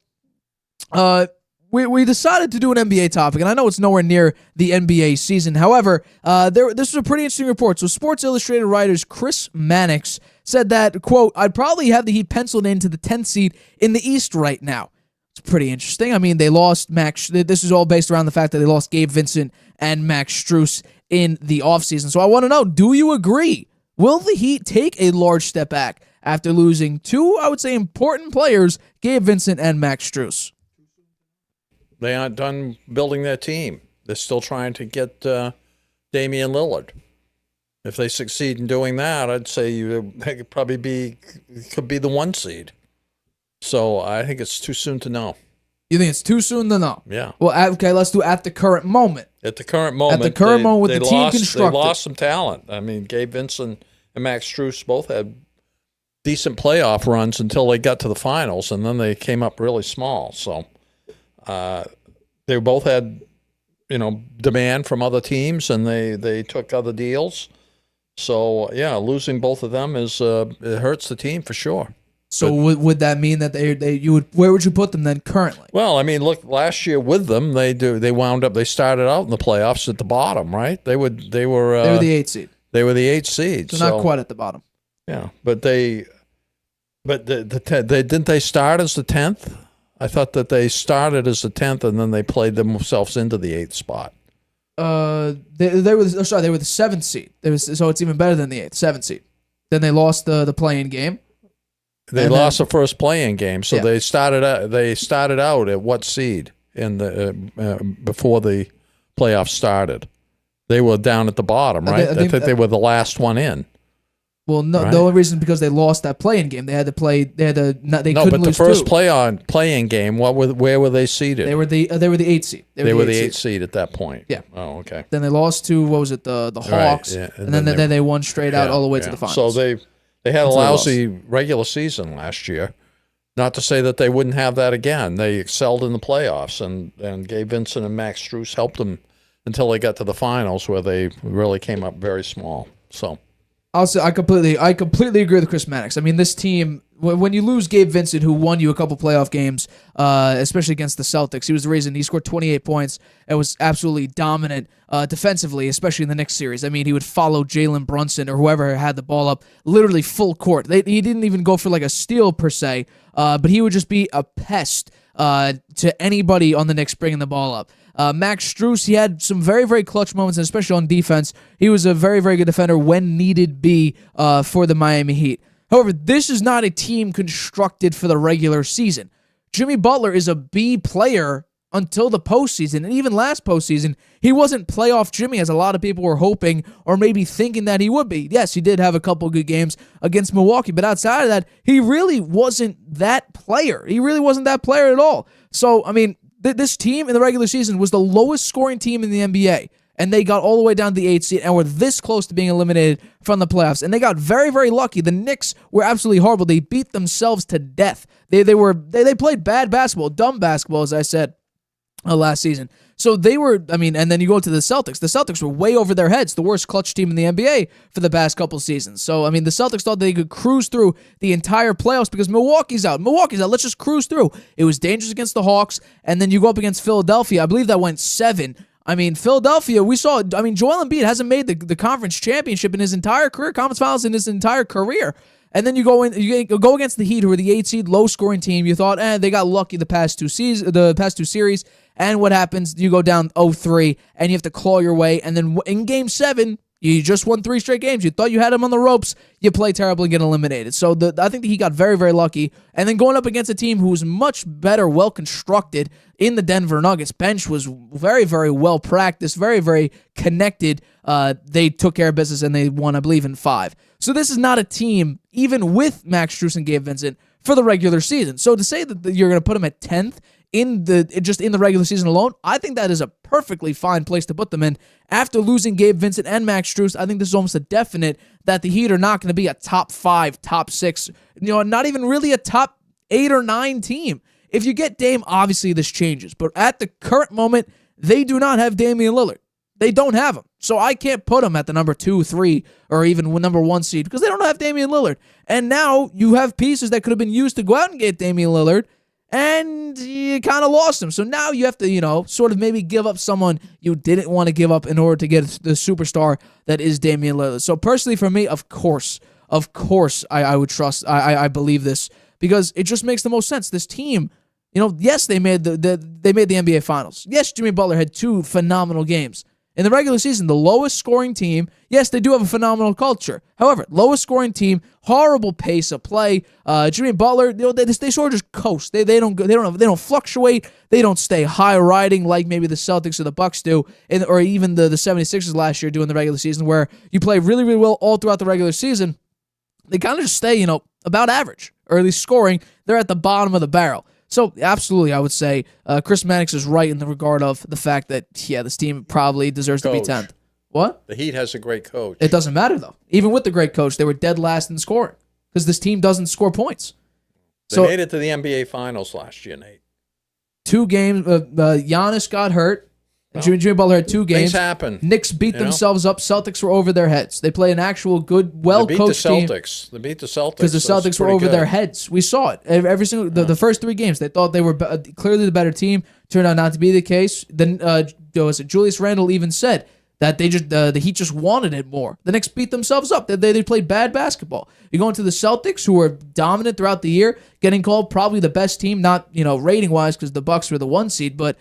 we decided to do an NBA topic, and I know it's nowhere near the NBA season. However, this was a pretty interesting report. So, Sports Illustrated writers Chris Mannix said that, quote, I'd probably have the Heat penciled into the 10th seed in the East right now. It's pretty interesting. I mean, they lost Max. This is all based around the fact that they lost Gabe Vincent and Max Strus in the offseason. So I want to know, do you agree? Will the Heat take a large step back after losing two, I would say, important players, Gabe Vincent and Max Strus? They aren't done building their team. They're still trying to get Damian Lillard. If they succeed in doing that, I'd say they could probably could be the 1 seed. So I think it's too soon to know. You think it's too soon to know? Yeah. Well, okay, let's do at the current moment. At the current moment, with the team constructed. They lost some talent. I mean, Gabe Vincent and Max Strus both had decent playoff runs until they got to the finals, and then they came up really small. So they both had, demand from other teams, and they took other deals. So yeah, losing both of them it hurts the team for sure. So would that mean that where would you put them then currently? Well, I mean, look, last year with them, they started out in the playoffs at the bottom, right? They were the 8th seed. They were the 8th seed, so not quite at the bottom. Yeah, but didn't they start as the 10th? I thought that they started as the 10th and then they played themselves into the 8th spot. They were the 7th seed. So it's even better than the 7th seed. Then they lost the play-in game. They lost the first play-in game, so yeah. they started out at what seed in the before the playoffs started? They were down at the bottom, right? I think they were the last one in. Well, no, right? The only reason because they lost that play-in game. They had to play. They couldn't but the lose first two. play-in game, where were they seeded? They were the 8th seed. They were the 8th seed at that point. Yeah. Oh, okay. Then they lost to the Hawks, right, yeah. and then they won straight out all the way to the finals. So they had a lousy regular season last year. Not to say that they wouldn't have that again. They excelled in the playoffs, and Gabe Vincent and Max Strus helped them until they got to the finals, where they really came up very small. So I'll say I completely agree with Chris Mannix. I mean, this team, when you lose Gabe Vincent, who won you a couple playoff games, especially against the Celtics, he was the reason. He scored 28 points and was absolutely dominant defensively, especially in the next series. I mean, he would follow Jalen Brunson or whoever had the ball up literally full court. He didn't even go for like a steal per se, but he would just be a pest to anybody on the Knicks bringing the ball up. Max Strus, he had some very, very clutch moments, and especially on defense. He was a very, very good defender when needed be for the Miami Heat. However, this is not a team constructed for the regular season. Jimmy Butler is a B player until the postseason, and even last postseason, he wasn't playoff Jimmy as a lot of people were hoping or maybe thinking that he would be. Yes, he did have a couple good games against Milwaukee, but outside of that, he really wasn't that player. He really wasn't that player at all. So, I mean, this team in the regular season was the lowest scoring team in the NBA, and they got all the way down to the 8th seed and were this close to being eliminated from the playoffs. And they got very, very lucky. The Knicks were absolutely horrible. They beat themselves to death. They played bad basketball, dumb basketball, as I said last season. So they were, and then you go to the Celtics. The Celtics were way over their heads, the worst clutch team in the NBA for the past couple seasons. So, the Celtics thought they could cruise through the entire playoffs because Milwaukee's out. Let's just cruise through. It was dangerous against the Hawks, and then you go up against Philadelphia. I believe that went 7. Philadelphia, we saw, Joel Embiid hasn't made the conference championship in his entire career, conference finals in his entire career. And then you go against the Heat, who are the 8th seed, low-scoring team. You thought, they got lucky the past two series. And what happens? You go down 0-3, and you have to claw your way. And then in Game 7, you just won 3 straight games. You thought you had him on the ropes. You play terrible and get eliminated. So I think that he got very, very lucky. And then going up against a team who was much better, well-constructed in the Denver Nuggets. Bench was very, very well-practiced, very, very connected. They took care of business, and they won, I believe, in 5. So this is not a team, even with Max Strus and Gabe Vincent, for the regular season. So to say that you're going to put them at 10th in the regular season alone, I think that is a perfectly fine place to put them in. After losing Gabe Vincent and Max Strus, I think this is almost a definite that the Heat are not going to be a top 5, top 6, not even really a top 8 or 9 team. If you get Dame, obviously this changes. But at the current moment, they do not have Damian Lillard. They don't have him. So I can't put them at the number 2, 3, or even number 1 seed because they don't have Damian Lillard. And now you have pieces that could have been used to go out and get Damian Lillard, and you kind of lost him. So now you have to, sort of maybe give up someone you didn't want to give up in order to get the superstar that is Damian Lillard. So personally for me, of course, I would trust, I believe this because it just makes the most sense. This team, yes, they made the NBA Finals. Yes, Jimmy Butler had 2 phenomenal games. In the regular season, the lowest scoring team, yes, they do have a phenomenal culture. However, lowest scoring team, horrible pace of play. Jimmy Butler, they sort of just coast. They don't fluctuate. They don't stay high riding like maybe the Celtics or the Bucks do, or even the 76ers last year doing the regular season, where you play really, really well all throughout the regular season. They kind of just stay, about average, or at least scoring. They're at the bottom of the barrel. So, absolutely, I would say Chris Mannix is right in the regard of the fact that, this team probably deserves to be 10th. What? The Heat has a great coach. It doesn't matter, though. Even with the great coach, they were dead last in scoring because this team doesn't score points. They made it to the NBA Finals last year, Nate. 2 games. Giannis got hurt. Jimmy Butler had 2 games. Things happen. Knicks beat themselves up. Celtics were over their heads. They play an actual good, well-coached team. They beat the Celtics. Because the Celtics were over their heads. We saw it. Every single the first 3 games, they thought they were clearly the better team. Turned out not to be the case. Then Julius Randle even said that the Heat just wanted it more. The Knicks beat themselves up. They played bad basketball. You go into the Celtics, who were dominant throughout the year, getting called probably the best team, not rating-wise because the Bucks were the 1 seed, but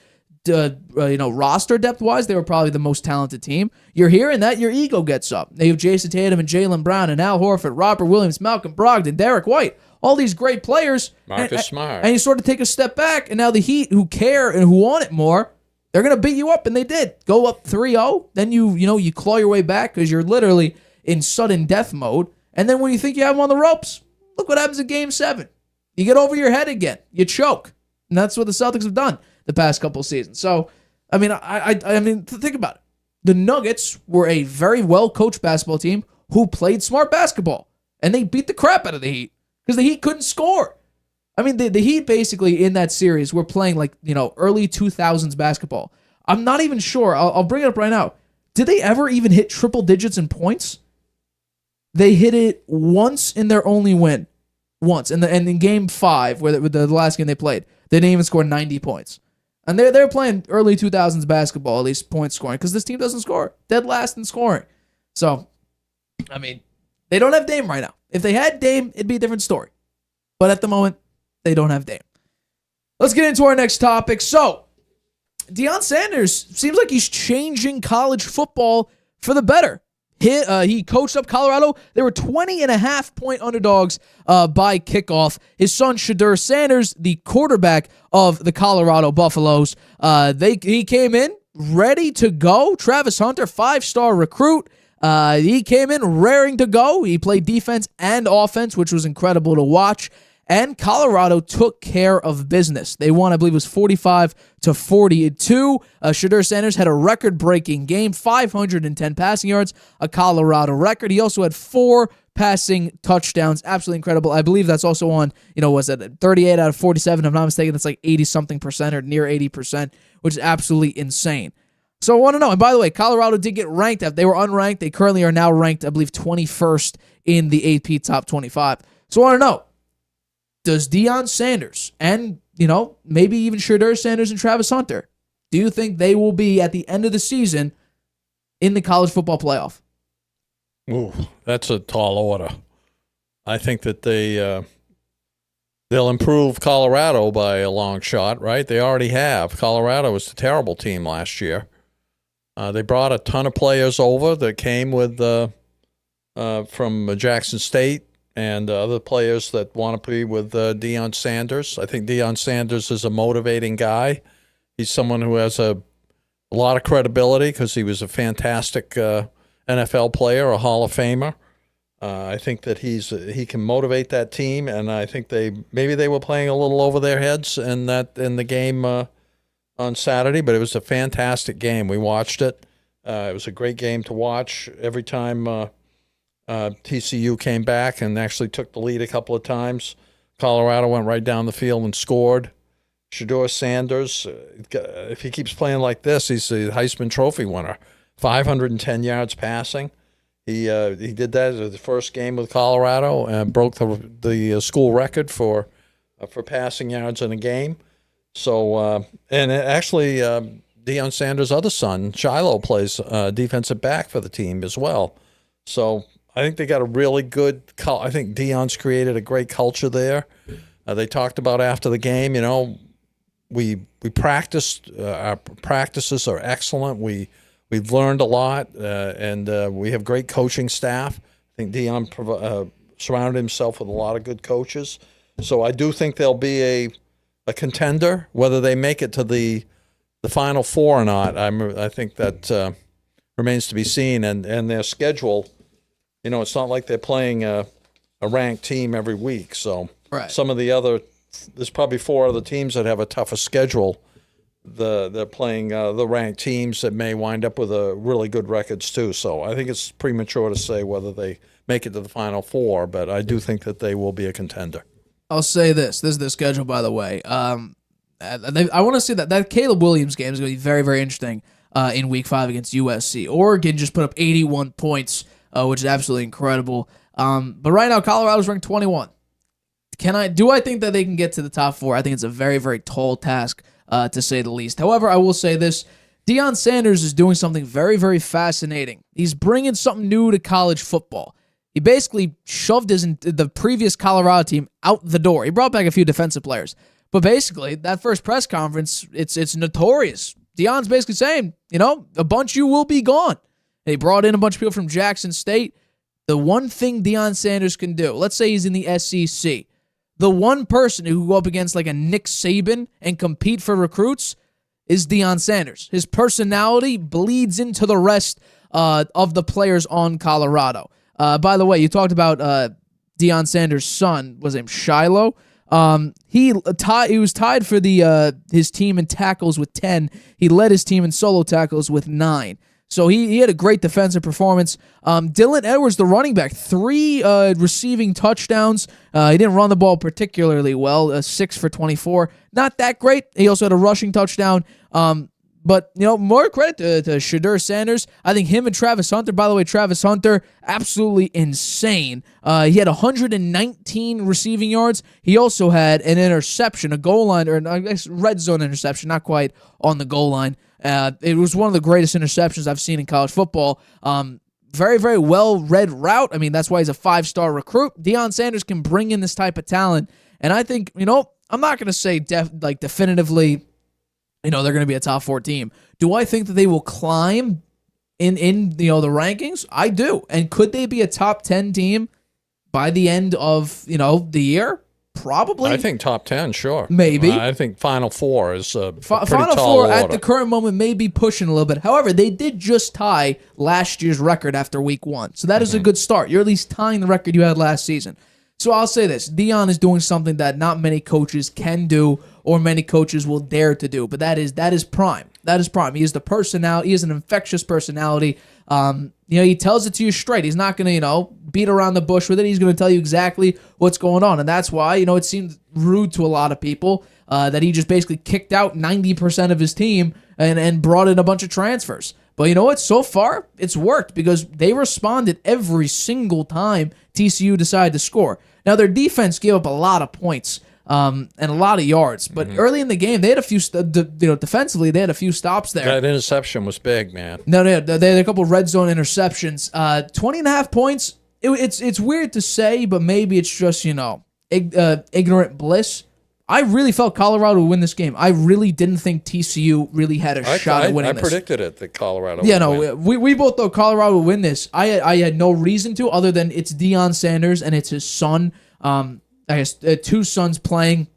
roster depth-wise, they were probably the most talented team. You're hearing that, your ego gets up. They have Jason Tatum and Jaylen Brown and Al Horford, Robert Williams, Malcolm Brogdon, Derek White, all these great players. Marcus Smart. And you sort of take a step back, and now the Heat, who care and who want it more, they're going to beat you up, and they did. Go up 3-0, then you claw your way back because you're literally in sudden death mode. And then when you think you have them on the ropes, look what happens in Game 7. You get over your head again. You choke. And that's what the Celtics have done the past couple of seasons. So, I mean, think about it. The Nuggets were a very well-coached basketball team who played smart basketball, and they beat the crap out of the Heat because the Heat couldn't score. I mean, the Heat basically in that series were playing early 2000s basketball. I'm not even sure. I'll bring it up right now. Did they ever even hit triple digits in points? They hit it once in their only win. Once. And in Game 5, with the last game they played, they didn't even score 90 points. And they're playing early 2000s basketball, at least point scoring, because this team doesn't score. Dead last in scoring. So, I mean, they don't have Dame right now. If they had Dame, it'd be a different story. But at the moment, they don't have Dame. Let's get into our next topic. So, Deion Sanders seems like he's changing college football for the better. He coached up Colorado. They were 20.5-point underdogs by kickoff. His son, Shedeur Sanders, the quarterback of the Colorado Buffaloes, he came in ready to go. Travis Hunter, 5-star recruit. He came in raring to go. He played defense and offense, which was incredible to watch. And Colorado took care of business. They won, I believe it was 45-42. Shedeur Sanders had a record-breaking game, 510 passing yards, a Colorado record. He also had 4 passing touchdowns. Absolutely incredible. I believe that's also on, 38 out of 47. If I'm not mistaken, that's like 80-something% or near 80%, which is absolutely insane. So I want to know, and by the way, Colorado did get ranked. They were unranked. They currently are now ranked, I believe, 21st in the AP Top 25. So I want to know, does Deion Sanders and, maybe even Shedeur Sanders and Travis Hunter, do you think they will be at the end of the season in the college football playoff? Ooh, that's a tall order. I think that they'll improve Colorado by a long shot, right? They already have. Colorado was a terrible team last year. They brought a ton of players over that came with from Jackson State. And other players that want to be with Deion Sanders. I think Deion Sanders is a motivating guy. He's someone who has a lot of credibility because he was a fantastic NFL player, a Hall of Famer. I think that he can motivate that team, and I think maybe they were playing a little over their heads in the game on Saturday, but it was a fantastic game. We watched it. It was a great game to watch. Every time TCU came back and actually took the lead a couple of times, Colorado went right down the field and scored. Shedeur Sanders, if he keeps playing like this, he's a Heisman Trophy winner. 510 yards passing. He did that as the first game with Colorado and broke the school record for passing yards in a game. So and actually Deion Sanders' other son, Shiloh, plays defensive back for the team as well. So I think they got a really good. I think Deion's created a great culture there. They talked about after the game. We practiced. Our practices are excellent. We've learned a lot, and we have great coaching staff. I think Deion surrounded himself with a lot of good coaches. So I do think they'll be a contender. Whether they make it to the Final Four or not, I think that remains to be seen. And their schedule. It's not like they're playing a ranked team every week. So right. Some of there's probably 4 other teams that have a tougher schedule. They're playing the ranked teams that may wind up with really good records too. So I think it's premature to say whether they make it to the Final Four, but I do think that they will be a contender. I'll say this. This is the schedule, by the way. I want to see that Caleb Williams game is going to be very, very interesting in Week 5 against USC. Oregon just put up 81 points, which is absolutely incredible. But right now, Colorado's ranked 21. Do I think that they can get to the top 4? I think it's a very, very tall task, to say the least. However, I will say this. Deion Sanders is doing something very, very fascinating. He's bringing something new to college football. He basically shoved the previous Colorado team out the door. He brought back a few defensive players. But basically, that first press conference, it's notorious. Deion's basically saying, a bunch of you will be gone. And he brought in a bunch of people from Jackson State. The one thing Deion Sanders can do, let's say he's in the SEC, the one person who can go up against like a Nick Saban and compete for recruits is Deion Sanders. His personality bleeds into the rest of the players on Colorado. By the way, you talked about Deion Sanders' son, was named Shiloh. He was tied for his team in tackles with 10. He led his team in solo tackles with 9. So he had a great defensive performance. Dylan Edwards, the running back, 3 receiving touchdowns. He didn't run the ball particularly well, 6 for 24. Not that great. He also had a rushing touchdown. But, more credit to Shedeur Sanders. I think him and Travis Hunter, by the way, Travis Hunter, absolutely insane. He had 119 receiving yards. He also had an interception, a goal line, or I guess red zone interception, not quite on the goal line. It was one of the greatest interceptions I've seen in college football. Very, very well-read route. I mean, that's why he's a 5-star recruit. Deion Sanders can bring in this type of talent. And I think, I'm not going to say definitively, they're going to be a top 4 team. Do I think that they will climb in the rankings? I do. And could they be a top 10 team by the end of, the year? Probably. I think top 10, sure. Maybe. I think Final Four is a pretty Final tall Four order. at the current moment may be pushing a little bit. However, they did just tie last year's record after week 1. So that is a good start. You're at least tying the record you had last season. So I'll say this. Deion is doing something that not many coaches can do or many coaches will dare to do. But that is prime. That is prime. He is the personality. He is an infectious personality. He tells it to you straight. He's not going to, beat around the bush with it. He's going to tell you exactly what's going on. And that's why, it seemed rude to a lot of people that he just basically kicked out 90% of his team and brought in a bunch of transfers. But you know what? So far, it's worked because they responded every single time TCU decided to score. Now, their defense gave up a lot of points and a lot of yards. But early in the game, they had a few, defensively, they had a few stops there. That interception was big, man. No, they had a couple of red zone interceptions. 20.5 points. It's weird to say, but maybe it's just, ignorant bliss. I really felt Colorado would win this game. I really didn't think TCU really had a shot at winning this. I predicted it that Colorado would win. We both thought Colorado would win this. I had no reason to other than it's Deion Sanders and it's his son. I guess 2 sons playing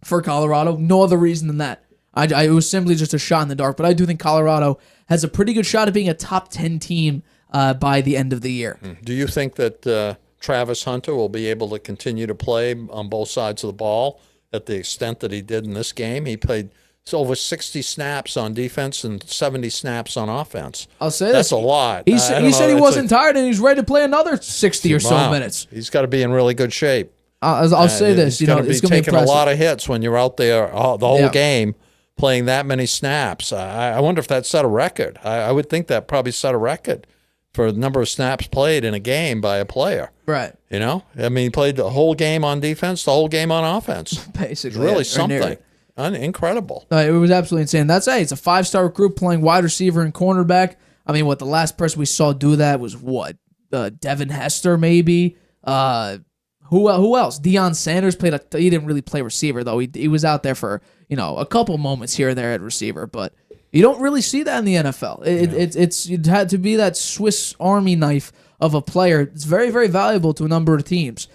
for Colorado. No other reason than that. It was simply just a shot in the dark. But I do think Colorado has a pretty good shot at being a top 10 team by the end of the year. Do you think that Travis Hunter will be able to continue to play on both sides of the ball at the extent that he did in this game? He played over 60 snaps on defense and 70 snaps on offense. I'll say that's this. a lot. He said he wasn't tired and he's ready to play another 60 or so minutes. He's got to be in really good shape. I'll say this. He's going to be taking a lot of hits when you're out there the whole game playing that many snaps. I wonder if that set a record. I would think that probably set a record for the number of snaps played in a game by a player. Right. He played the whole game on defense, the whole game on offense. Basically. It's really something. Incredible. It was absolutely insane. It's a 5-star recruit playing wide receiver and cornerback. The last person we saw do that was what? Devin Hester, maybe? Who else? Deion Sanders he didn't really play receiver, though. He was out there for, a couple moments here and there at receiver, but you don't really see that in the NFL. It had to be that Swiss Army knife of a player. It's very, very valuable to a number of teams.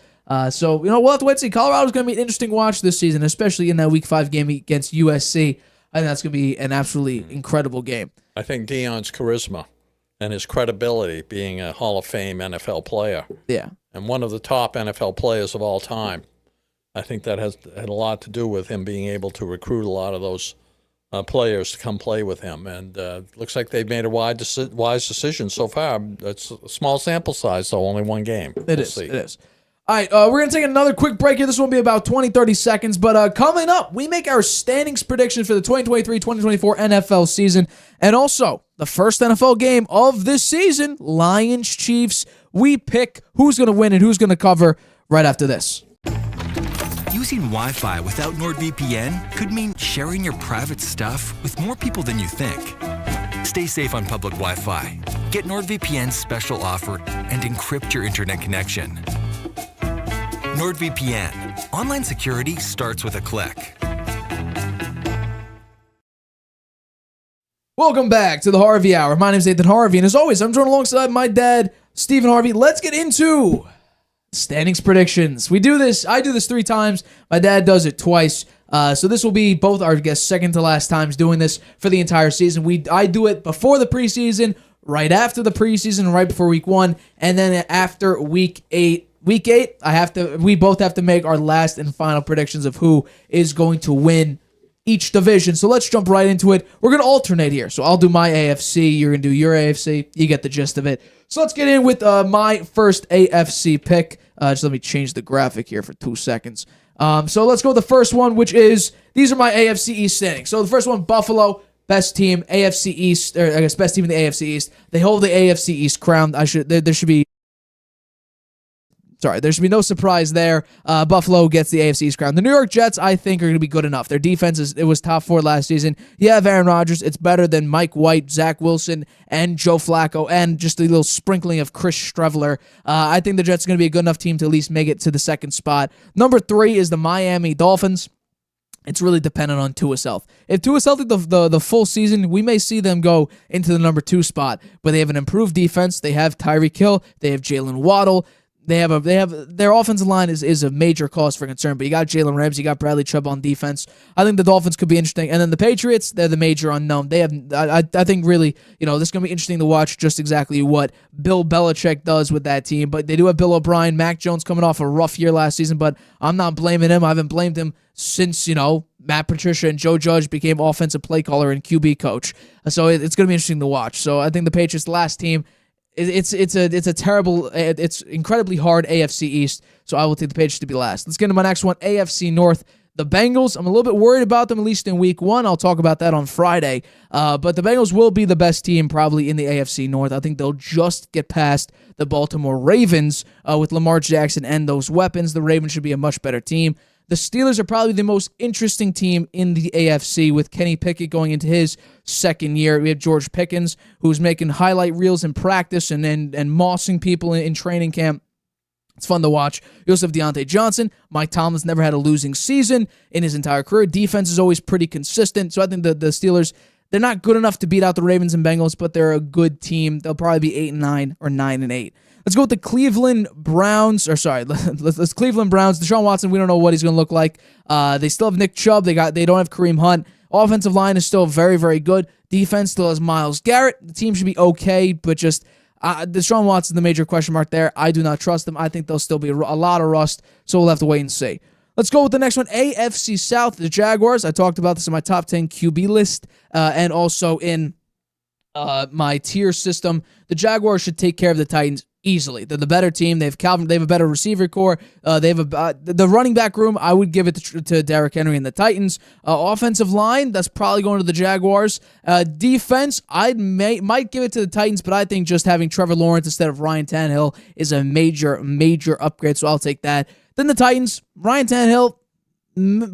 So, we'll have to wait and see. Colorado's going to be an interesting watch this season, especially in that Week 5 game against USC. I think that's going to be an absolutely incredible game. I think Deion's charisma and his credibility being a Hall of Fame NFL player. Yeah. And one of the top NFL players of all time. I think that had a lot to do with him being able to recruit a lot of those players to come play with him. And looks like they've made a wise decision so far. It's a small sample size, so only one game. It is. All right, we're going to take another quick break here. This will be about 20, 30 seconds. But coming up, we make our standings predictions for the 2023-2024 NFL season. And also, the first NFL game of this season, Lions-Chiefs. We pick who's going to win and who's going to cover right after this. Using Wi-Fi without NordVPN could mean sharing your private stuff with more people than you think. Stay safe on public Wi-Fi. Get NordVPN's special offer and encrypt your internet connection. NordVPN. Online security starts with a click. Welcome back to the Harvey Hour. My name is Stephen Harvey, and as always, I'm joined alongside my dad, Stephen Harvey. Let's get into standings predictions. I do this 3 times. My dad does it twice. So this will be both our second to last times doing this for the entire season. I do it before the preseason, right after the preseason, right before week 1, and then after week 8. Week 8, we both have to make our last and final predictions of who is going to win each division. So let's jump right into it. We're going to alternate here. So I'll do my AFC. You're going to do your AFC. You get the gist of it. So let's get in with my first AFC pick. Just let me change the graphic here for 2 seconds. So let's go with the first one, which is, these are my AFC East standings. So the first one, Buffalo, best team, AFC East, or I guess best team in the AFC East. They hold the AFC East crown. There should be no surprise there. Buffalo gets the AFC East crown. The New York Jets, I think, are going to be good enough. Their defense was top 4 last season. You have Aaron Rodgers. It's better than Mike White, Zach Wilson, and Joe Flacco, and just a little sprinkling of Chris Streveler. I think the Jets are going to be a good enough team to at least make it to the second spot. Number 3 is the Miami Dolphins. It's really dependent on Tua's health. If Tua's healthy the full season, we may see them go into the number 2 spot. But they have an improved defense. They have Tyreek Hill. They have Jalen Waddle. They have their offensive line is a major cause for concern, but you got Jalen Ramsey, you got Bradley Chubb on defense. I think the Dolphins could be interesting, and then the Patriots, they're the major unknown. They have, I think, really, this is going to be interesting to watch just exactly what Bill Belichick does with that team. But they do have Bill O'Brien, Mac Jones coming off a rough year last season, but I'm not blaming him. I haven't blamed him since Matt Patricia and Joe Judge became offensive play caller and QB coach. So it's going to be interesting to watch. So I think the Patriots, last team. It's incredibly hard AFC East, so I will take the Patriots to be last. Let's get into my next one, AFC North. The Bengals, I'm a little bit worried about them, at least in week 1. I'll talk about that on Friday. But the Bengals will be the best team probably in the AFC North. I think they'll just get past the Baltimore Ravens with Lamar Jackson and those weapons. The Ravens should be a much better team. The Steelers are probably the most interesting team in the AFC with Kenny Pickett going into his second year. We have George Pickens, who's making highlight reels in practice and mossing people in training camp. It's fun to watch. You also have Deontay Johnson. Mike Tomlin's never had a losing season in his entire career. Defense is always pretty consistent. So I think the Steelers, they're not good enough to beat out the Ravens and Bengals, but they're a good team. They'll probably be 8-9 or 9-8. Let's go with the Cleveland Browns. Let's Cleveland Browns. Deshaun Watson, we don't know what he's going to look like. They still have Nick Chubb. They don't have Kareem Hunt. Offensive line is still very, very good. Defense still has Myles Garrett. The team should be okay, but just Deshaun Watson, the major question mark there. I do not trust them. I think there'll still be a lot of rust, so we'll have to wait and see. Let's go with the next one, AFC South, the Jaguars. I talked about this in my top 10 QB list and also in my tier system. The Jaguars should take care of the Titans easily. They're the better team. They have Calvin. They have a better receiver core. They have the running back room. I would give it to Derrick Henry and the Titans. Offensive line, that's probably going to the Jaguars. Defense, I might give it to the Titans, but I think just having Trevor Lawrence instead of Ryan Tannehill is a major, major upgrade, so I'll take that. Then the Titans, Ryan Tannehill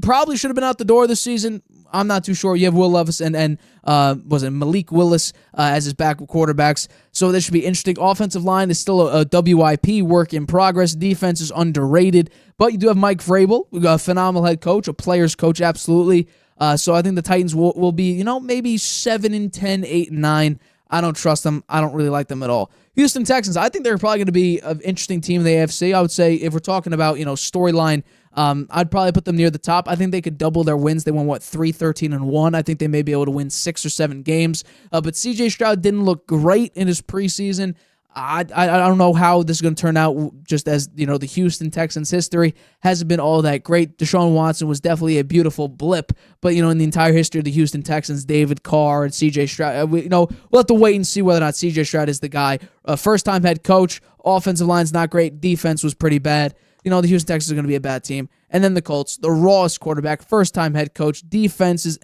probably should have been out the door this season. I'm not too sure. You have Will Levis and Malik Willis as his back quarterbacks. So this should be interesting. Offensive line is still a WIP, work in progress. Defense is underrated. But you do have Mike Vrabel, a phenomenal head coach, a player's coach, absolutely. So I think the Titans will be, maybe 7-10, 8-9. I don't trust them. I don't really like them at all. Houston Texans, I think they're probably going to be an interesting team in the AFC. I would say if we're talking about, storyline, I'd probably put them near the top. I think they could double their wins. They won, 3-13-1. I think they may be able to win 6 or 7 games. But C.J. Stroud didn't look great in his preseason. I don't know how this is going to turn out. Just as the Houston Texans history hasn't been all that great. Deshaun Watson was definitely a beautiful blip, but in the entire history of the Houston Texans, David Carr and C.J. Stroud, we'll have to wait and see whether or not C.J. Stroud is the guy. First time head coach, offensive line's not great, defense was pretty bad. The Houston Texans are going to be a bad team, and then the Colts, the rawest quarterback, first time head coach, defense is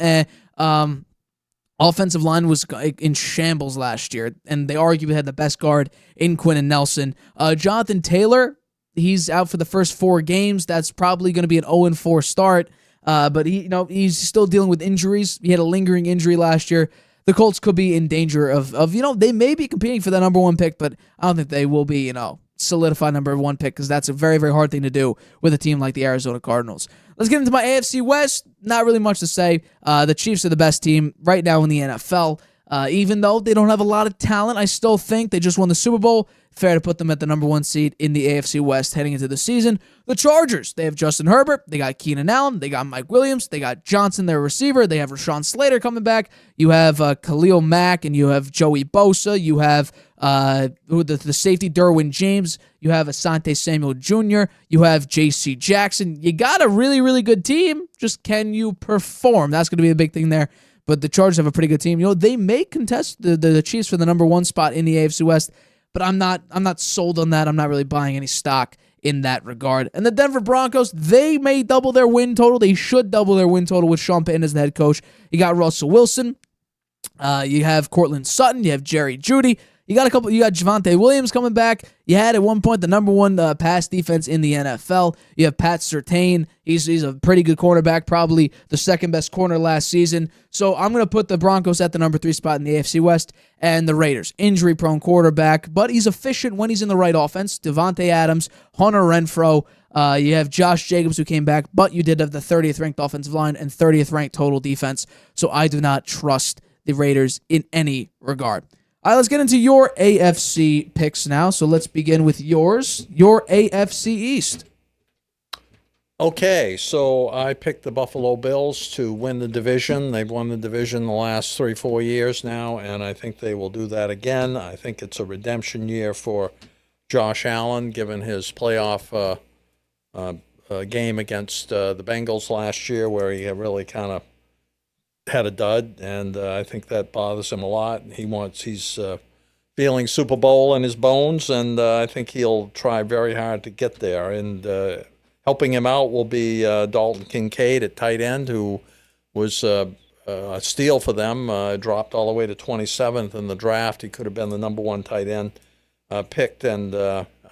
offensive line was in shambles last year, and they arguably had the best guard in Quinn and Nelson. Jonathan Taylor, he's out for the first 4 games. That's probably going to be an 0-4 start, but he's still dealing with injuries. He had a lingering injury last year. The Colts could be in danger of they may be competing for the number 1 pick, but I don't think they will be, solidified number 1 pick, because that's a very, very hard thing to do with a team like the Arizona Cardinals. Let's get into my AFC West. Not really much to say. The Chiefs are the best team right now in the NFL. Even though they don't have a lot of talent, I still think they just won the Super Bowl. Fair to put them at the number 1 seed in the AFC West heading into the season. The Chargers, they have Justin Herbert, they got Keenan Allen, they got Mike Williams, they got Johnson, their receiver, they have Rashawn Slater coming back, you have Khalil Mack, and you have Joey Bosa, you have the safety Derwin James, you have Asante Samuel Jr., you have J.C. Jackson. You got a really, really good team, just can you perform? That's going to be the big thing there. But the Chargers have a pretty good team. They may contest the Chiefs for the number 1 spot in the AFC West, but I'm not sold on that. I'm not really buying any stock in that regard. And the Denver Broncos, they may double their win total. They should double their win total with Sean Payton as the head coach. You got Russell Wilson. You have Cortland Sutton. You have Jerry Jeudy. You got Javonte Williams coming back. You had at one point the number 1 pass defense in the NFL. You have Pat Surtain. He's a pretty good cornerback, probably the second best corner last season. So I'm going to put the Broncos at the number 3 spot in the AFC West. And the Raiders, injury-prone quarterback, but he's efficient when he's in the right offense. Devontae Adams, Hunter Renfrow. You have Josh Jacobs, who came back, but you did have the 30th ranked offensive line and 30th ranked total defense. So I do not trust the Raiders in any regard. All right, let's get into your AFC picks now. So let's begin with yours, your AFC East. Okay, so I picked the Buffalo Bills to win the division. They've won the division the last 3-4 years now, and I think they will do that again. I think it's a redemption year for Josh Allen, given his playoff game against the Bengals last year, where he really kind of had a dud, and I think that bothers him a lot. He's feeling Super Bowl in his bones, and I think he'll try very hard to get there. And helping him out will be Dalton Kincaid at tight end, who was a steal for them, dropped all the way to 27th in the draft. He could have been the number 1 tight end picked, and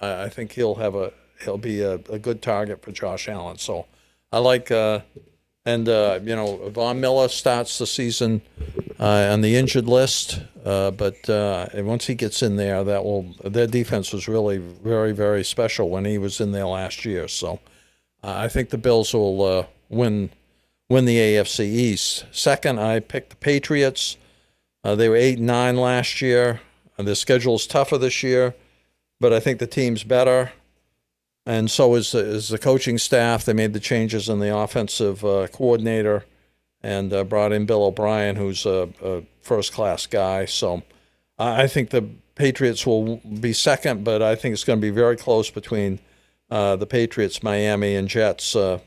I think he'll be a good target for Josh Allen. So I like Von Miller starts the season on the injured list, but once he gets in there, their defense was really very, very special when he was in there last year. So I think the Bills will win the AFC East. Second, I picked the Patriots. They were 8-9 last year. Their schedule is tougher this year, but I think the team's better. And so is the coaching staff. They made the changes in the offensive coordinator and brought in Bill O'Brien, who's a first-class guy. So I think the Patriots will be second, but I think it's going to be very close between the Patriots, Miami, and Jets. I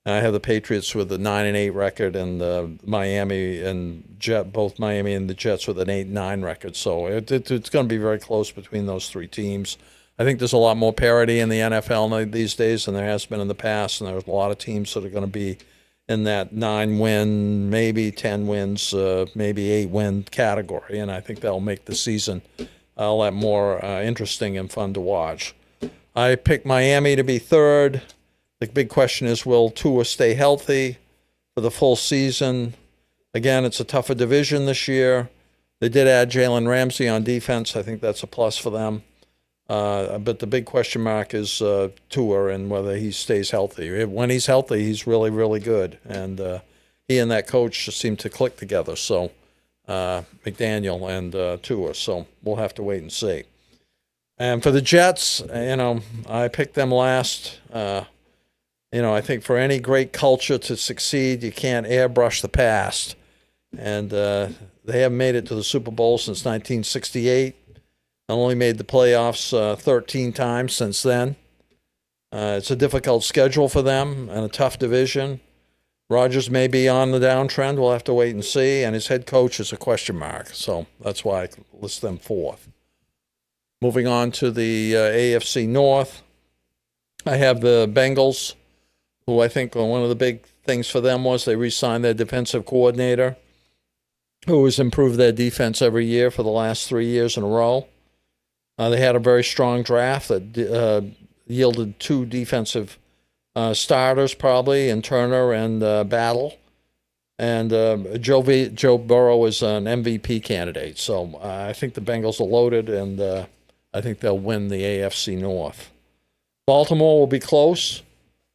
have the Patriots with a 9-8 record, and Miami and both Miami and the Jets with an 8-9 record. So it's going to be very close between those 3 teams. I think there's a lot more parity in the NFL these days than there has been in the past, and there's a lot of teams that are going to be in that 9-win, maybe 10 wins, maybe 8-win category, and I think that'll make the season a lot more interesting and fun to watch. I picked Miami to be third. The big question is, will Tua stay healthy for the full season? Again, it's a tougher division this year. They did add Jalen Ramsey on defense. I think that's a plus for them. But the big question mark is Tua and whether he stays healthy. When he's healthy, he's really, really good. And he and that coach just seem to click together. So McDaniel and Tua. So we'll have to wait and see. And for the Jets, I picked them last. I think for any great culture to succeed, you can't airbrush the past. And they haven't made it to the Super Bowl since 1968. Only made the playoffs 13 times since then. It's a difficult schedule for them and a tough division. Rodgers may be on the downtrend. We'll have to wait and see. And his head coach is a question mark. So that's why I list them fourth. Moving on to the AFC North, I have the Bengals, who I think one of the big things for them was they re-signed their defensive coordinator, who has improved their defense every year for the last 3 years in a row. They had a very strong draft that yielded 2 defensive starters, probably, in Turner and Battle. And Joe Burrow is an MVP candidate. So I think the Bengals are loaded, and I think they'll win the AFC North. Baltimore will be close.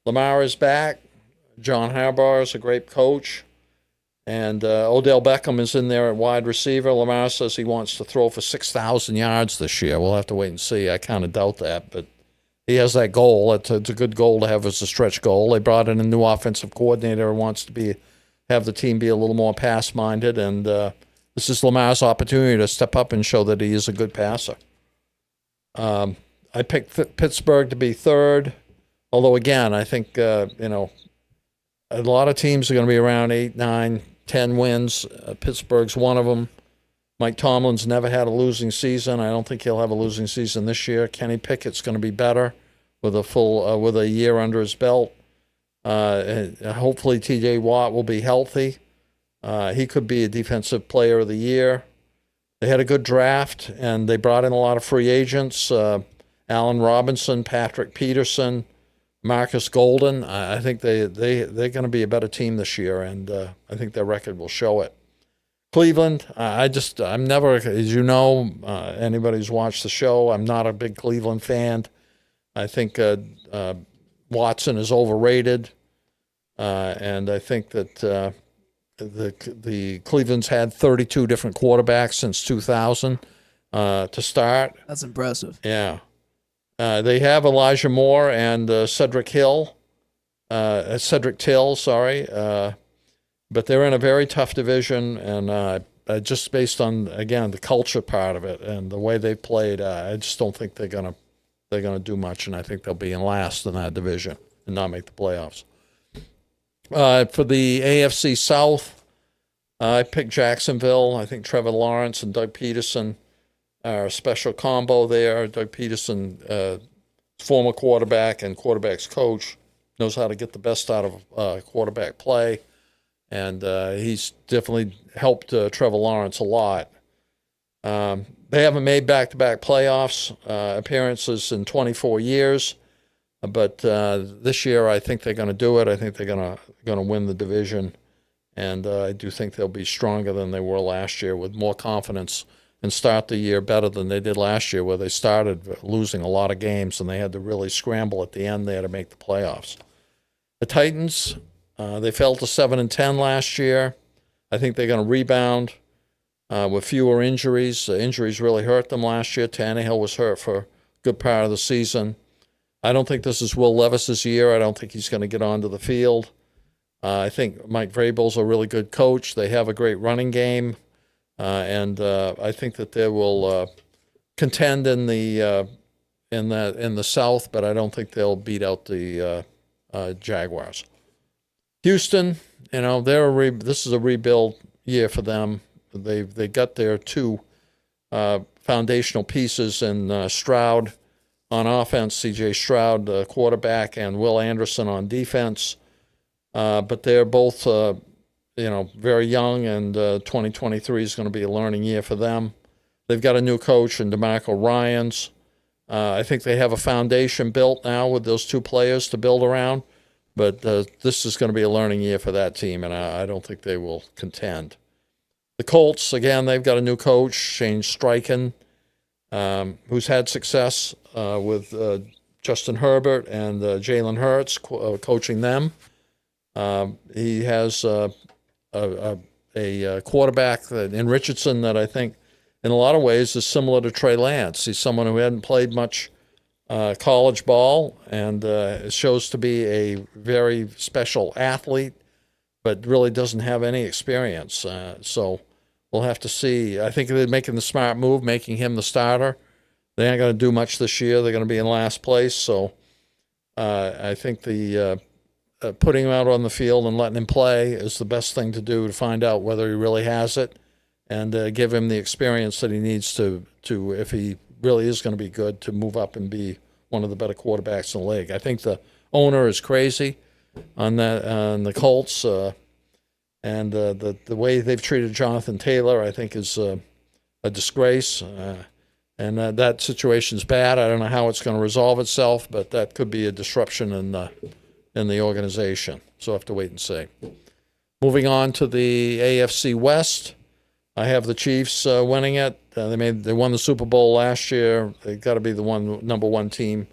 Lamar is back. John Harbaugh is a great coach. And Odell Beckham is in there at wide receiver. Lamar says he wants to throw for 6,000 yards this year. We'll have to wait and see. I kind of doubt that, but he has that goal. It's a good goal to have as a stretch goal. They brought in a new offensive coordinator who wants to have the team be a little more pass-minded, and this is Lamar's opportunity to step up and show that he is a good passer. I picked Pittsburgh to be third, although, again, I think, a lot of teams are going to be around 8, 9, 10 wins. Pittsburgh's one of them. Mike Tomlin's never had a losing season. I don't think he'll have a losing season this year. Kenny Pickett's going to be better with a year under his belt. Hopefully T.J. Watt will be healthy. He could be a defensive player of the year. They had a good draft, and they brought in a lot of free agents. Allen Robinson, Patrick Peterson, Marcus Golden. I think they're going to be a better team this year, and I think their record will show it. Cleveland, I'm never, as you know, anybody who's watched the show, I'm not a big Cleveland fan. I think Watson is overrated, and I think that the Cleveland's had 32 different quarterbacks since 2000 to start. That's impressive. Yeah. They have Elijah Moore and Cedric Till, but they're in a very tough division, and just based on, again, the culture part of it and the way they played, I just don't think they're gonna do much, and I think they'll be in last in that division and not make the playoffs. For the AFC South, I picked Jacksonville. I think Trevor Lawrence and Doug Peterson are a special combo there. Doug Peterson, former quarterback and quarterback's coach, knows how to get the best out of quarterback play, and he's definitely helped Trevor Lawrence a lot. They haven't made back-to-back playoffs appearances in 24 years, but this year I think they're going to do it. I think they're going to win the division, and I do think they'll be stronger than they were last year with more confidence and start the year better than they did last year, where they started losing a lot of games and they had to really scramble at the end there to make the playoffs. The Titans, they fell to 7-10 last year. I think they're going to rebound with fewer injuries. Injuries really hurt them last year. Tannehill was hurt for a good part of the season. I don't think this is Will Levis's year. I don't think he's going to get onto the field. I think Mike Vrabel's a really good coach. They have a great running game. And I think that they will contend in the South, but I don't think they'll beat out the Jaguars. Houston, this is a rebuild year for them. They got their 2 foundational pieces in Stroud on offense, C.J. Stroud, the quarterback, and Will Anderson on defense. But they're both very young, and 2023 is going to be a learning year for them. They've got a new coach in DeMarco Ryans. I think they have a foundation built now with those 2 players to build around, but this is going to be a learning year for that team, and I don't think they will contend. The Colts, again, they've got a new coach, Shane Steichen, who's had success with Justin Herbert and Jalen Hurts coaching them. He has a quarterback in Richardson that I think in a lot of ways is similar to Trey Lance. He's someone who hadn't played much college ball and shows to be a very special athlete, but really doesn't have any experience. So we'll have to see. I think they're making the smart move, making him the starter, they aren't going to do much this year. They're going to be in last place. So I think the putting him out on the field and letting him play is the best thing to do to find out whether he really has it, and give him the experience that he needs to if he really is going to be good, to move up and be one of the better quarterbacks in the league. I think the owner is crazy on that, on the Colts, and the way they've treated Jonathan Taylor, I think, is a disgrace. And that situation's bad. I don't know how it's going to resolve itself, but that could be a disruption in the organization. So I have to wait and see. Moving on to the AFC West, I have the Chiefs winning it. They won the Super Bowl last year. They got to be the number one team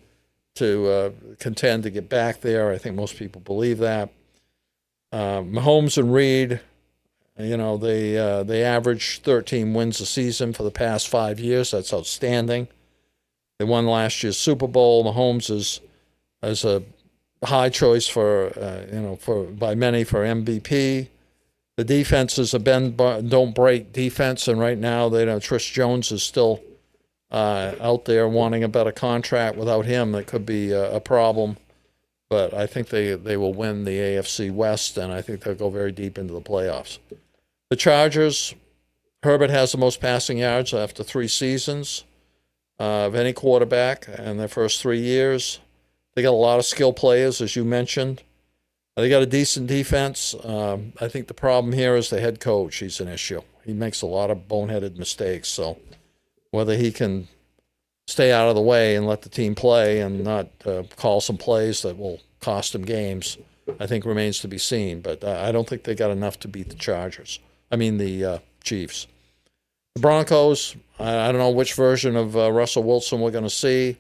to contend to get back there. I think most people believe that. Mahomes and Reed, they average 13 wins a season for the past 5 years. That's outstanding. They won last year's Super Bowl. Mahomes is a high choice by many for MVP. The defense is a bend don't break defense, and right now Trish Jones is still out there wanting a better contract. Without him, that could be a problem. But I think they will win the AFC West, and I think they'll go very deep into the playoffs. The Chargers, Herbert has the most passing yards after 3 seasons of any quarterback in their first 3 years. They got a lot of skill players, as you mentioned. They got a decent defense. I think the problem here is the head coach. He's an issue. He makes a lot of boneheaded mistakes. So whether he can stay out of the way and let the team play and not call some plays that will cost him games, I think remains to be seen. But I don't think they got enough to beat the the Chiefs. The Broncos, I don't know which version of Russell Wilson we're going to see.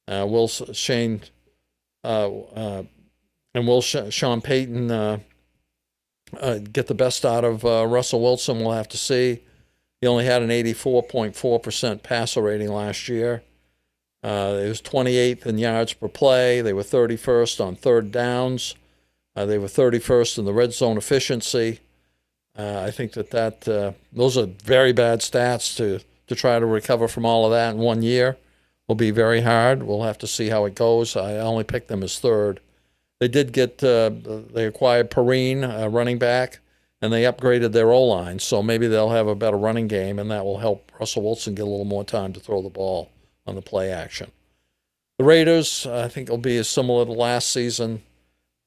Will Sean Payton get the best out of Russell Wilson? We'll have to see. He only had an 84.4% passer rating last year. It was 28th in yards per play. They were 31st on third downs. They were 31st in the red zone efficiency. I think that those are very bad stats to try to recover from all of that in 1 year. Will be very hard. We'll have to see how it goes. I only picked them as third. They did they acquired Perrine, running back, and they upgraded their O-line, so maybe they'll have a better running game, and that will help Russell Wilson get a little more time to throw the ball on the play action. The Raiders, I think, will be similar to last season.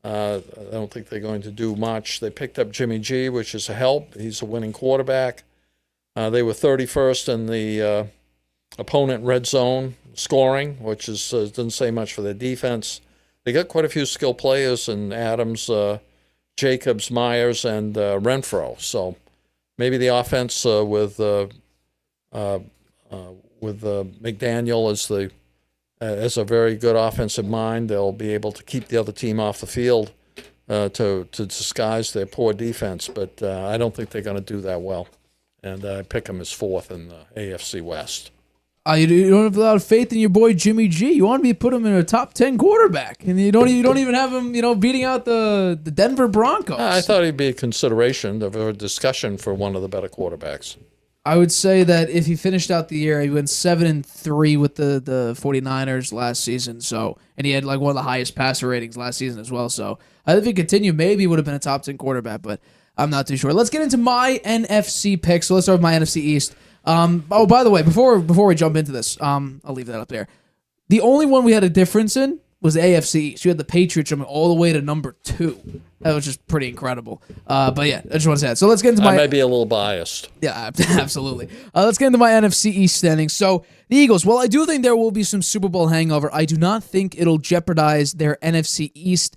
I don't think they're going to do much. They picked up Jimmy G, which is a help. He's a winning quarterback. They were 31st in the opponent red zone scoring, which doesn't say much for their defense. They got quite a few skilled players in Adams, Jacobs, Myers, and Renfro. So maybe the offense with McDaniel as a very good offensive mind, they'll be able to keep the other team off the field to disguise their poor defense. But I don't think they're going to do that well. And I pick them as fourth in the AFC West. You don't have a lot of faith in your boy Jimmy G. You want to put him in a top 10 quarterback, and you don't even have him, beating out the Denver Broncos. I thought he'd be a consideration of a discussion for one of the better quarterbacks. I would say that if he finished out the year, he went 7-3 with the 49ers last season. So, and he had like one of the highest passer ratings last season as well. So, I think if he continued, maybe he would have been a top 10 quarterback, but I'm not too sure. Let's get into my NFC picks. So let's start with my NFC East. By the way, before we jump into this, I'll leave that up there. The only one we had a difference in was the AFC East. You had the Patriots jumping all the way to number 2. That was just pretty incredible. But yeah, I just want to say that. So let's get into I may be a little biased. Yeah, absolutely. Let's get into my NFC East standings. So the Eagles, well, I do think there will be some Super Bowl hangover. I do not think it'll jeopardize their NFC East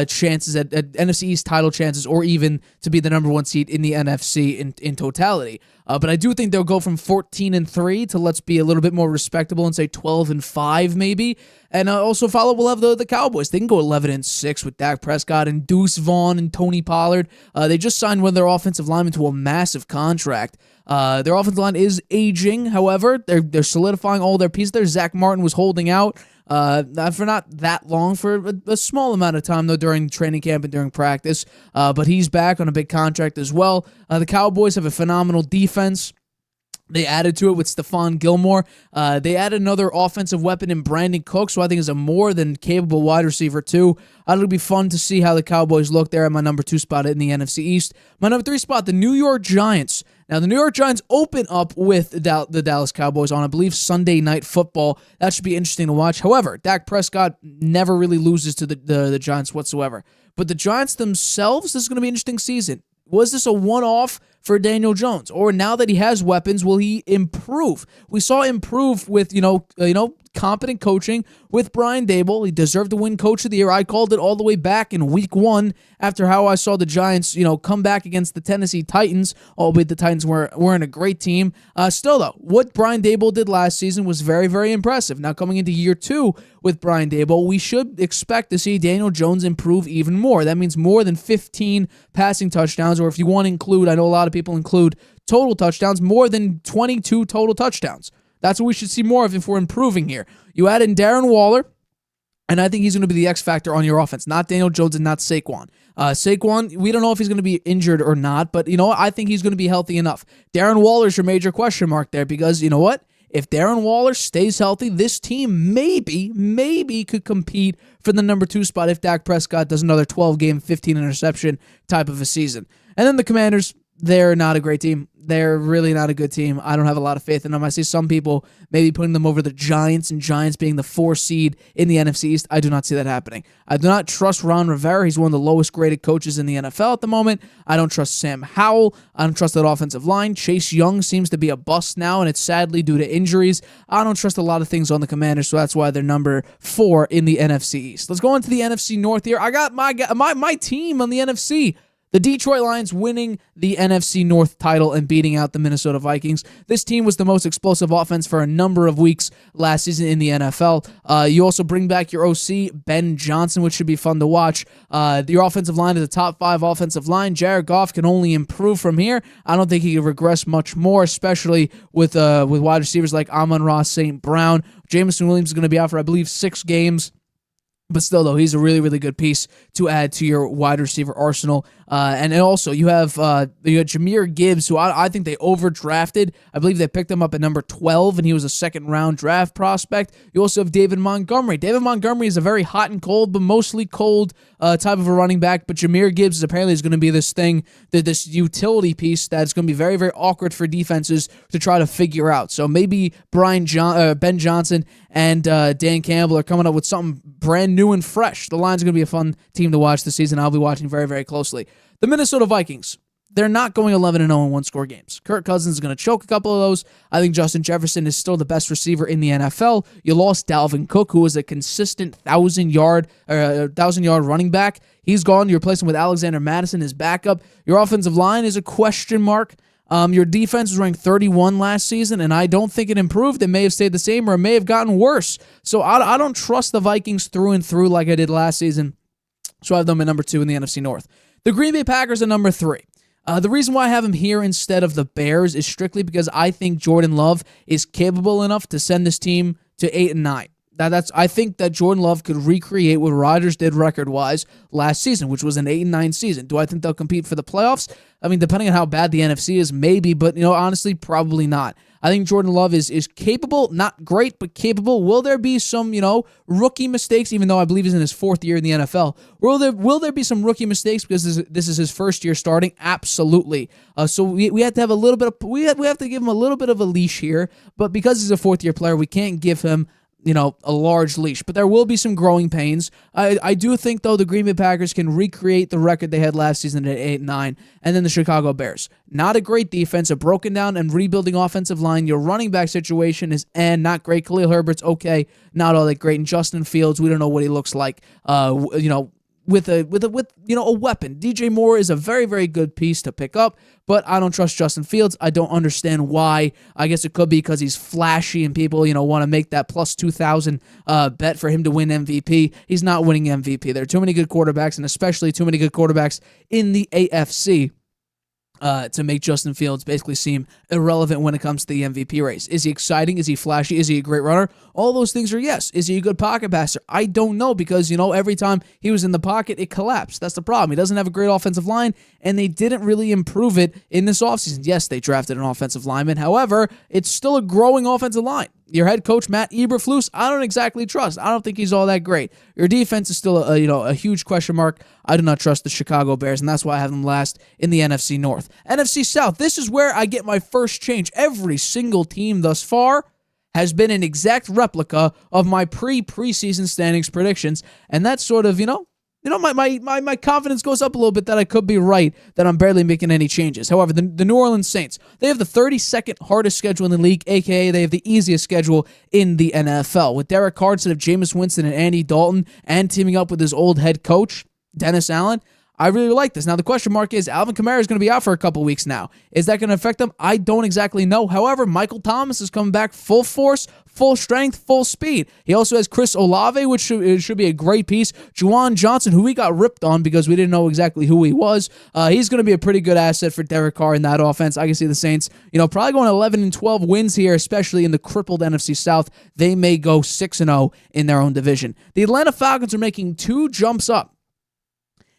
chances at NFC East title chances, or even to be the number 1 seed in the NFC in totality. But I do think they'll go from 14-3 to, let's be a little bit more respectable and say 12-5 maybe. And also we'll have the Cowboys. They can go 11-6 with Dak Prescott and Deuce Vaughn and Tony Pollard. They just signed one of their offensive linemen to a massive contract. Their offensive line is aging, however. They're solidifying all their pieces there. Zach Martin was holding out for not that long, for a small amount of time, though, during training camp and during practice. But he's back on a big contract as well. The Cowboys have a phenomenal defense. They added to it with Stephon Gilmore. They added another offensive weapon in Brandon Cooks, who I think is a more than capable wide receiver too. It'll be fun to see how the Cowboys look there at my number 2 spot in the NFC East. My number 3 spot, the New York Giants. Now, the New York Giants open up with the Dallas Cowboys on, I believe, Sunday Night Football. That should be interesting to watch. However, Dak Prescott never really loses to the Giants whatsoever. But the Giants themselves, this is going to be an interesting season. Was this a one-off for Daniel Jones? Or now that he has weapons, will he improve? We saw improve with, competent coaching with Brian Daboll. He deserved to win Coach of the Year. I called it all the way back in week 1 after how I saw the Giants, come back against the Tennessee Titans, albeit the Titans weren't a great team. Still, though, what Brian Daboll did last season was very, very impressive. Now, coming into year 2 with Brian Daboll, we should expect to see Daniel Jones improve even more. That means more than 15 passing touchdowns, or if you want to include, I know a lot of people include total touchdowns, more than 22 total touchdowns. That's what we should see more of if we're improving here. You add in Darren Waller, and I think he's going to be the X factor on your offense, not Daniel Jones and not Saquon. Saquon, we don't know if he's going to be injured or not, but I think he's going to be healthy enough. Darren Waller's your major question mark there because you know what? If Darren Waller stays healthy, this team maybe could compete for the number 2 spot if Dak Prescott does another 12-game, 15-interception type of a season. And then the Commanders, they're not a great team. They're really not a good team. I don't have a lot of faith in them. I see some people maybe putting them over the Giants, and Giants being the 4 seed in the NFC East. I do not see that happening. I do not trust Ron Rivera. He's one of the lowest graded coaches in the NFL at the moment. I don't trust Sam Howell. I don't trust that offensive line. Chase Young seems to be a bust now, and it's sadly due to injuries. I don't trust a lot of things on the Commanders, so that's why they're number 4 in the NFC East. Let's go into the NFC North here. I got my team on the NFC. The Detroit Lions winning the NFC North title and beating out the Minnesota Vikings. This team was the most explosive offense for a number of weeks last season in the NFL. You also bring back your OC, Ben Johnson, which should be fun to watch. Your offensive line is a top 5 offensive line. Jared Goff can only improve from here. I don't think he can regress much more, especially with wide receivers like Amon-Ra St. Brown. Jameson Williams is going to be out for, I believe, 6 games. But still, though, he's a really, really good piece to add to your wide receiver arsenal. And also, you have Jahmyr Gibbs, who I think they overdrafted. I believe they picked him up at number 12, and he was a second-round draft prospect. You also have David Montgomery. David Montgomery is a very hot and cold, but mostly cold type of a running back. But Jahmyr Gibbs apparently is going to be this thing, this utility piece that's going to be very, very awkward for defenses to try to figure out. So maybe Ben Johnson and Dan Campbell are coming up with something brand new and fresh. The Lions are going to be a fun team to watch this season. I'll be watching very, very closely. The Minnesota Vikings, they're not going 11-0 in one-score games. Kirk Cousins is going to choke a couple of those. I think Justin Jefferson is still the best receiver in the NFL. You lost Dalvin Cook, who was a consistent 1,000-yard running back. He's gone. You replace him with Alexander Madison, his backup. Your offensive line is a question mark. Your defense was ranked 31 last season, and I don't think it improved. It may have stayed the same, or it may have gotten worse. So I don't trust the Vikings through and through like I did last season. So I have them at number 2 in the NFC North. The Green Bay Packers are number 3. The reason why I have him here instead of the Bears is strictly because I think Jordan Love is capable enough to send this team to 8-9. I think that Jordan Love could recreate what Rodgers did record-wise last season, which was an 8-9 season. Do I think they'll compete for the playoffs? I mean, depending on how bad the NFC is, maybe, but honestly, probably not. I think Jordan Love is capable, not great, but capable. Will there be some, rookie mistakes, even though I believe he's in his 4th year in the NFL? Will there be some rookie mistakes because this is his first year starting? Absolutely. So we have to have a little bit of, we have to give him a little bit of a leash here, but because he's a 4th-year player, we can't give him a large leash. But there will be some growing pains. I do think, though, the Green Bay Packers can recreate the record they had last season at 8-9. And then the Chicago Bears. Not a great defense, a broken down and rebuilding offensive line. Your running back situation is not great. Khalil Herbert's okay, not all that great. And Justin Fields, we don't know what he looks like. With a weapon. DJ Moore is a very, very good piece to pick up, but I don't trust Justin Fields. I don't understand why. I guess it could be because he's flashy and people, want to make that plus 2,000 bet for him to win MVP. He's not winning MVP. There are too many good quarterbacks, and especially too many good quarterbacks in the AFC. to make Justin Fields basically seem irrelevant when it comes to the MVP race. Is he exciting? Is he flashy? Is he a great runner? All those things are yes. Is he a good pocket passer? I don't know because, every time he was in the pocket, it collapsed. That's the problem. He doesn't have a great offensive line, and they didn't really improve it in this offseason. Yes, they drafted an offensive lineman. However, it's still a growing offensive line. Your head coach, Matt Eberflus, I don't exactly trust. I don't think he's all that great. Your defense is still a huge question mark. I do not trust the Chicago Bears, and that's why I have them last in the NFC North. NFC South, this is where I get my first change. Every single team thus far has been an exact replica of my preseason standings predictions, and that's sort of, my confidence goes up a little bit that I could be right, that I'm barely making any changes. However, the New Orleans Saints, they have the 32nd hardest schedule in the league, a.k.a. they have the easiest schedule in the NFL. With Derek Carr instead of Jameis Winston and Andy Dalton, and teaming up with his old head coach, Dennis Allen, I really like this. Now, the question mark is Alvin Kamara is going to be out for a couple weeks now. Is that going to affect them? I don't exactly know. However, Michael Thomas is coming back full force, full strength, full speed. He also has Chris Olave, which should be a great piece. Juwan Johnson, who we got ripped on because we didn't know exactly who he was. He's going to be a pretty good asset for Derek Carr in that offense. I can see the Saints, probably going 11 and 12 wins here, especially in the crippled NFC South. They may go 6-0 in their own division. The Atlanta Falcons are making 2 jumps up.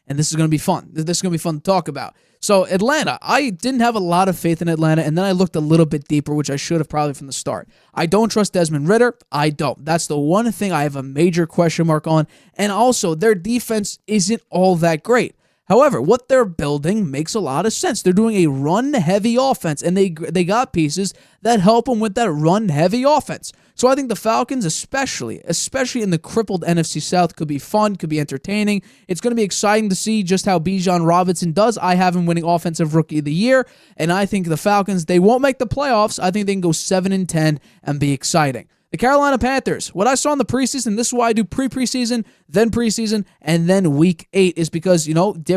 And this is going to be fun. This is going to be fun to talk about. So Atlanta, I didn't have a lot of faith in Atlanta, and then I looked a little bit deeper, which I should have probably from the start. I don't trust Desmond Ridder. I don't. That's the one thing I have a major question mark on. And also, their defense isn't all that great. However, what they're building makes a lot of sense. They're doing a run-heavy offense, and they got pieces that help them with that run-heavy offense. So I think the Falcons, especially in the crippled NFC South, could be fun, could be entertaining. It's going to be exciting to see just how Bijan Robinson does. I have him winning Offensive Rookie of the Year, and I think the Falcons, they won't make the playoffs. I think they can go 7-10 and be exciting. The Carolina Panthers, what I saw in the preseason, this is why I do preseason, then preseason, and then week 8, is because,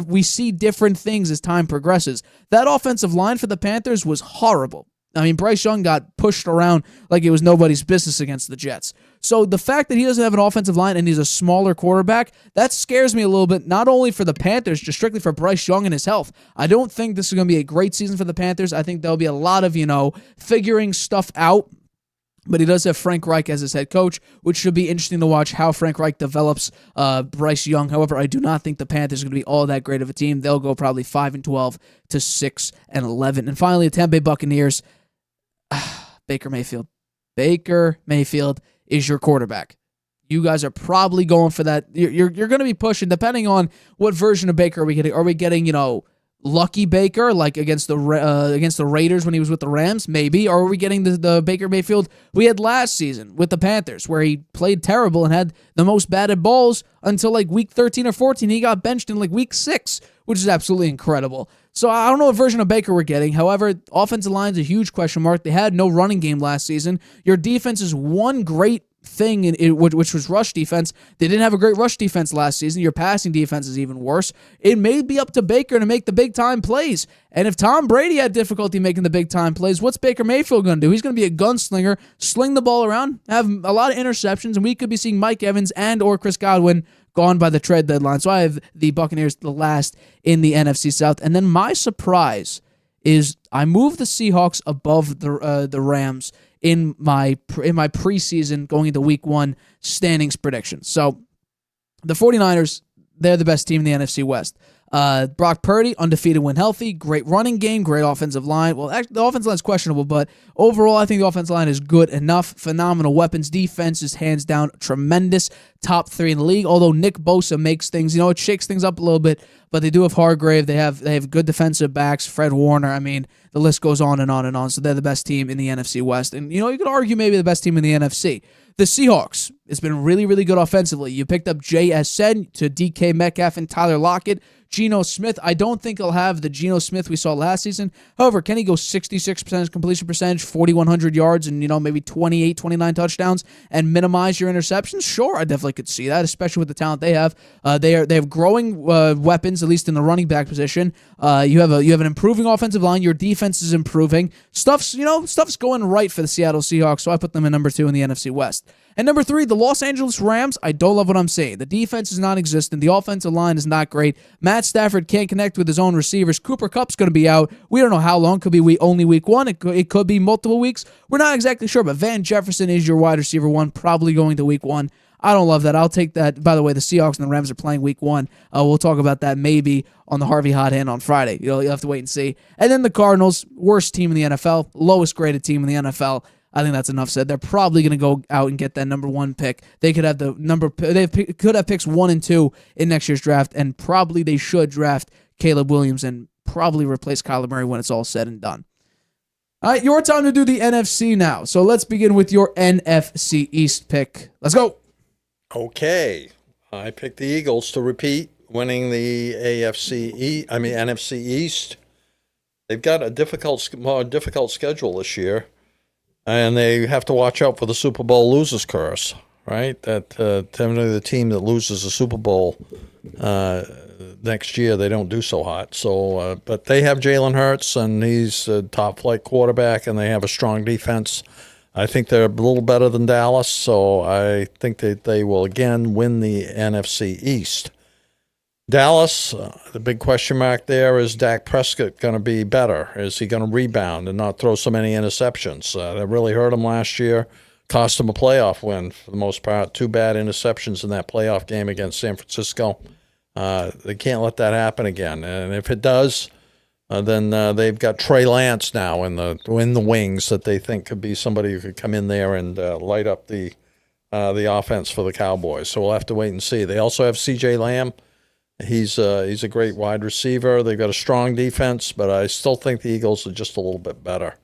we see different things as time progresses. That offensive line for the Panthers was horrible. I mean, Bryce Young got pushed around like it was nobody's business against the Jets. So the fact that he doesn't have an offensive line and he's a smaller quarterback, that scares me a little bit, not only for the Panthers, just strictly for Bryce Young and his health. I don't think this is going to be a great season for the Panthers. I think there'll be a lot of, figuring stuff out. But he does have Frank Reich as his head coach, which should be interesting to watch how Frank Reich develops Bryce Young. However, I do not think the Panthers are going to be all that great of a team. They'll go probably 5-12 to 6-11. And finally, the Tampa Bay Buccaneers, Baker Mayfield. Baker Mayfield is your quarterback. You guys are probably going for that. You're going to be pushing, depending on what version of Baker are we getting. Are we getting, Lucky Baker, like against the Raiders when he was with the Rams, maybe, or are we getting the Baker Mayfield we had last season with the Panthers, where he played terrible and had the most batted balls until like week 13 or 14. He got benched in like week 6, which is absolutely incredible. So I don't know what version of Baker we're getting. However, offensive line is a huge question mark. They had no running game last season. Your defense is one great thing, which was rush defense. They didn't have a great rush defense last season. Your passing defense is even worse. It may be up to Baker to make the big-time plays. And if Tom Brady had difficulty making the big-time plays, what's Baker Mayfield going to do? He's going to be a gunslinger, sling the ball around, have a lot of interceptions, and we could be seeing Mike Evans and or Chris Godwin gone by the trade deadline. So I have the Buccaneers the last in the NFC South. And then my surprise is I moved the Seahawks above the Rams in my preseason going into week 1 standings predictions. So the 49ers, they're the best team in the NFC West. Brock Purdy, undefeated when healthy, great running game, great offensive line. Well, actually, the offensive line is questionable, but overall, I think the offensive line is good enough. Phenomenal weapons. Defense is hands down tremendous. Top 3 in the league, although Nick Bosa makes things, it shakes things up a little bit, but they do have Hargrave. They have good defensive backs, Fred Warner. I mean, the list goes on and on and on. So they're the best team in the NFC West. And, you could argue maybe the best team in the NFC. The Seahawks, it's been really, really good offensively. You picked up JSN to DK Metcalf and Tyler Lockett. Geno Smith, I don't think he'll have the Geno Smith we saw last season. However, can he go 66% completion percentage, 4,100 yards, and maybe 28, 29 touchdowns, and minimize your interceptions? Sure, I definitely could see that, especially with the talent they have. They have growing weapons, at least in the running back position. You have an improving offensive line. Your defense is improving. Stuff's going right for the Seattle Seahawks, so I put them in number 2 in the NFC West. And number 3, the Los Angeles Rams. I don't love what I'm seeing. The defense is non-existent. The offensive line is not great. Matt Stafford can't connect with his own receivers. Cooper Kupp's going to be out. We don't know how long. Could be only week 1. It could be multiple weeks. We're not exactly sure, but Van Jefferson is your wide receiver 1, probably going to week 1. I don't love that. I'll take that. By the way, the Seahawks and the Rams are playing week 1. We'll talk about that maybe on the Harvey Hot Hand on Friday. You'll have to wait and see. And then the Cardinals, worst team in the NFL, lowest graded team in the NFL. I think that's enough said. They're probably going to go out and get that number 1 pick. They could have could have picks 1 and 2 in next year's draft, and probably they should draft Caleb Williams and probably replace Kyler Murray when it's all said and done. All right, your time to do the NFC now. So let's begin with your NFC East pick. Let's go. Okay, I picked the Eagles to repeat, winning the NFC East. They've got a more difficult schedule this year. And they have to watch out for the Super Bowl losers curse, right? That generally the team that loses the Super Bowl next year, they don't do so hot. So, but they have Jalen Hurts, and he's a top-flight quarterback, and they have a strong defense. I think they're a little better than Dallas, so I think that they will again win the NFC East. Dallas, the big question mark there is Dak Prescott going to be better? Is he going to rebound and not throw so many interceptions? That really hurt him last year, cost him a playoff win for the most part. 2 bad interceptions in that playoff game against San Francisco. They can't let that happen again. And if it does, then they've got Trey Lance now in the wings that they think could be somebody who could come in there and light up the offense for the Cowboys. So we'll have to wait and see. They also have C.J. Lamb. He's a great wide receiver. They've got a strong defense, but I still think the Eagles are just a little bit better.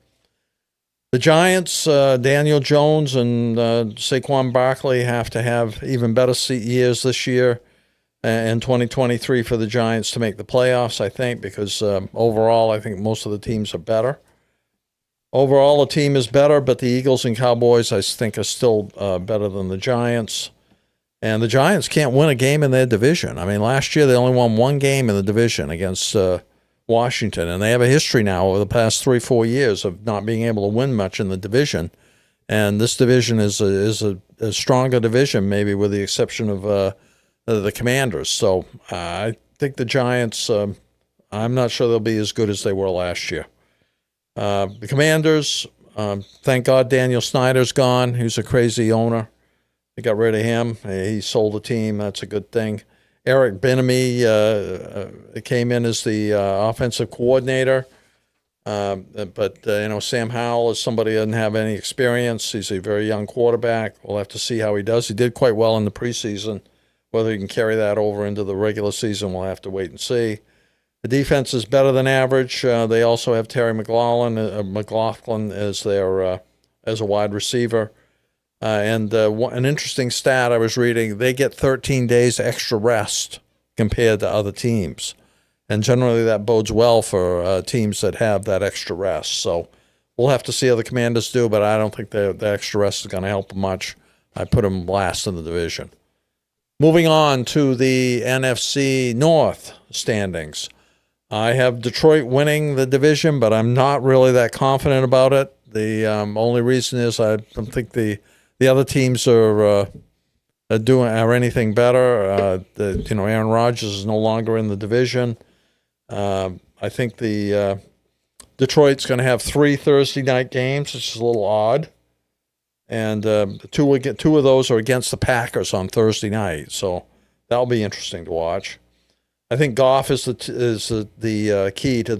The Giants, Daniel Jones and Saquon Barkley have to have even better years this year in 2023 for the Giants to make the playoffs, I think, because overall I think most of the teams are better. Overall, the team is better, but the Eagles and Cowboys, I think, are still better than the Giants. And the Giants can't win a game in their division. I mean, last year they only won 1 game in the division against Washington, and they have a history now over the past 3-4 years of not being able to win much in the division. And this division is a stronger division, maybe with the exception of the Commanders. So I think the Giants, I'm not sure they'll be as good as they were last year. The Commanders, thank God Daniel Snyder's gone. He was a crazy owner. They got rid of him. He sold the team. That's a good thing. Eric Bieniemy came in as the offensive coordinator. But Sam Howell is somebody who doesn't have any experience. He's a very young quarterback. We'll have to see how he does. He did quite well in the preseason. Whether he can carry that over into the regular season, we'll have to wait and see. The defense is better than average. They also have Terry McLaurin as their as a wide receiver. And an interesting stat I was reading, they get 13 days extra rest compared to other teams. And generally that bodes well for teams that have that extra rest. So we'll have to see how the Commanders do, but I don't think that extra rest is going to help them much. I put them last in the division. Moving on to the NFC North standings. I have Detroit winning the division, but I'm not really that confident about it. The only reason is I don't think the other teams are anything better. Aaron Rodgers is no longer in the division. I think the Detroit's going to have 3 Thursday night games, which is a little odd, and two of those are against the Packers on Thursday night, so that'll be interesting to watch. I think Goff is the key to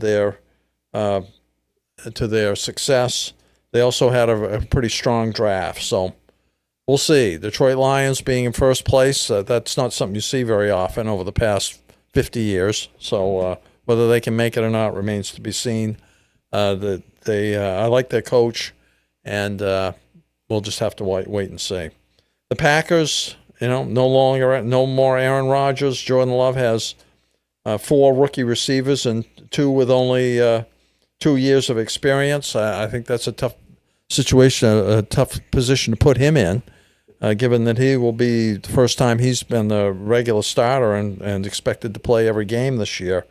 their success. They also had a pretty strong draft, so we'll see. Detroit Lions being in first place, that's not something you see very often over the past 50 years. So whether they can make it or not remains to be seen. I like their coach, and we'll just have to wait and see. The Packers, no more Aaron Rodgers. Jordan Love has 4 rookie receivers and 2 with only 2 years of experience. I think that's a tough situation, a tough position to put him in, given that he will be the first time he's been the regular starter and expected to play every game this year.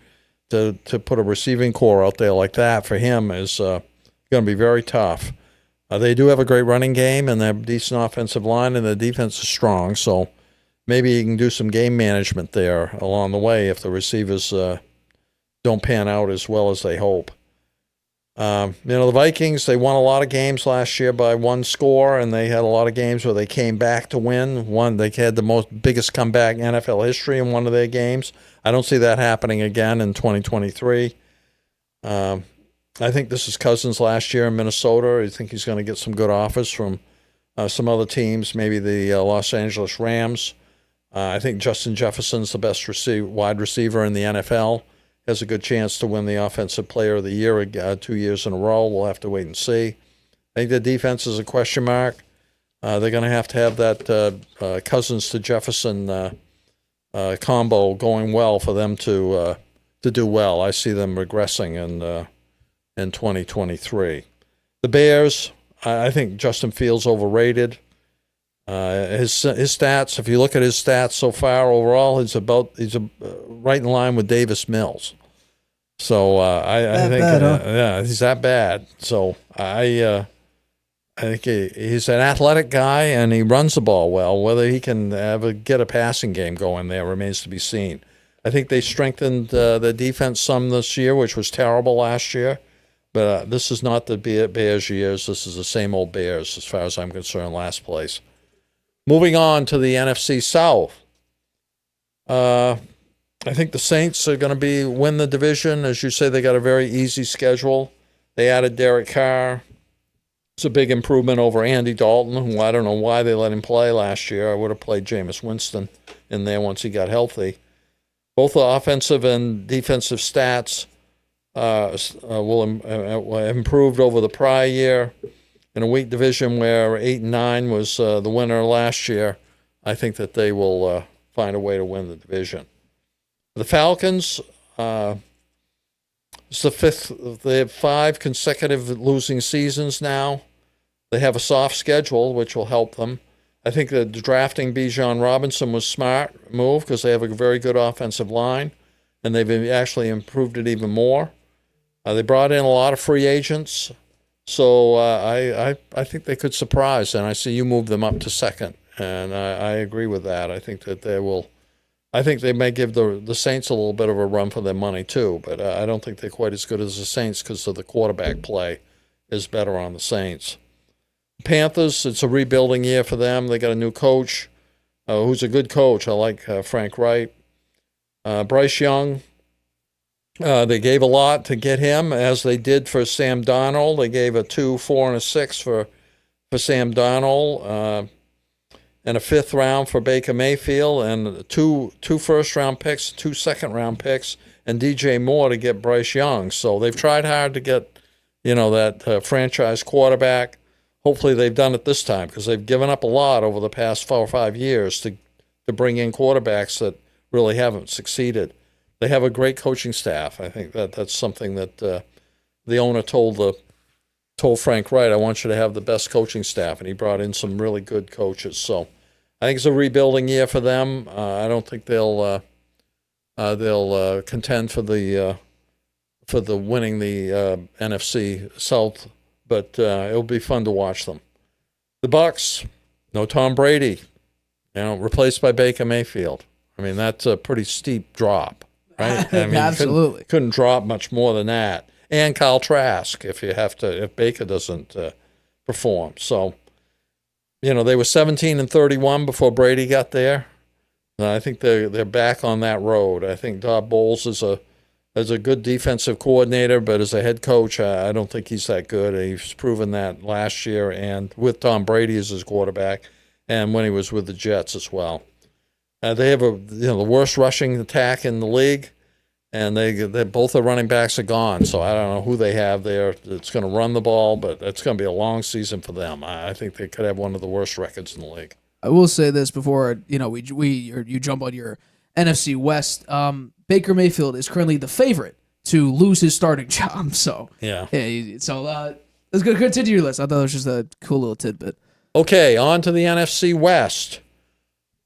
To put a receiving core out there like that for him is going to be very tough. They do have a great running game, and they have a decent offensive line, and the defense is strong. So maybe you can do some game management there along the way if the receivers don't pan out as well as they hope. The Vikings, they won a lot of games last year by one score, and they had a lot of games where they came back to win. They had the biggest comeback in NFL history in one of their games. I don't see that happening again in 2023. I think this is Cousins last year in Minnesota. I think he's going to get some good offers from some other teams, maybe the Los Angeles Rams. I think Justin Jefferson's the best wide receiver in the NFL. Has a good chance to win the Offensive Player of the Year 2 years in a row. We'll have to wait and see. I think the defense is a question mark. They're going to have that Cousins to Jefferson combo going well for them to do well. I see them regressing in 2023. The Bears, I think Justin Fields overrated. His stats, if you look at his stats so far overall, he's right in line with Davis Mills. So I think he's that bad. So I think he's an athletic guy and he runs the ball well. Whether he can get a passing game going there remains to be seen. I think they strengthened the defense some this year, which was terrible last year. But this is not the Bears years. This is the same old Bears as far as I'm concerned, last place. Moving on to the NFC South. I think the Saints are going to win the division. As you say, they got a very easy schedule. They added Derek Carr. It's a big improvement over Andy Dalton, who I don't know why they let him play last year. I would have played Jameis Winston in there once he got healthy. Both the offensive and defensive stats will improved over the prior year. In a weak division where 8-9 was the winner last year, I think that they will find a way to win the division. The Falcons, it's the fifth. They have 5 consecutive losing seasons now. They have a soft schedule, which will help them. I think that drafting Bijan Robinson was a smart move because they have a very good offensive line, and they've actually improved it even more. They brought in a lot of free agents. So I think they could surprise, and I see you move them up to second, and I agree with that. I think that they will. I think they may give the Saints a little bit of a run for their money too, but I don't think they're quite as good as the Saints because of the quarterback play is better on the Saints. Panthers, it's a rebuilding year for them. They got a new coach who's a good coach. I like Frank Wright. Bryce Young. They gave a lot to get him, as they did for Sam Darnold. They gave a 2, 4, and a 6 for Sam Darnold, and a 5th round for Baker Mayfield, and two first-round picks, 2 second-round picks, and DJ Moore to get Bryce Young. So they've tried hard to get, that franchise quarterback. Hopefully they've done it this time because they've given up a lot over the past 4 or 5 years to bring in quarterbacks that really haven't succeeded. They have a great coaching staff. I think that's something that the owner told Frank Wright, I want you to have the best coaching staff, and he brought in some really good coaches. So I think it's a rebuilding year for them. I don't think they'll contend for the winning the NFC South, but it'll be fun to watch them. The Bucs, no Tom Brady, replaced by Baker Mayfield. I mean, that's a pretty steep drop. Right? I mean, absolutely. Couldn't drop much more than that. And Kyle Trask, if Baker doesn't perform. So, they were 17-31 before Brady got there. And I think they're back on that road. I think Todd Bowles is a good defensive coordinator, but as a head coach, I don't think he's that good. He's proven that last year, and with Tom Brady as his quarterback, and when he was with the Jets as well. They have the worst rushing attack in the league, and they both the running backs are gone. So I don't know who they have there that's going to run the ball, but it's going to be a long season for them. I think they could have one of the worst records in the league. I will say this before you jump on your NFC West. Baker Mayfield is currently the favorite to lose his starting job. So yeah. Let's go continue your list. I thought it was just a cool little tidbit. Okay, on to the NFC West.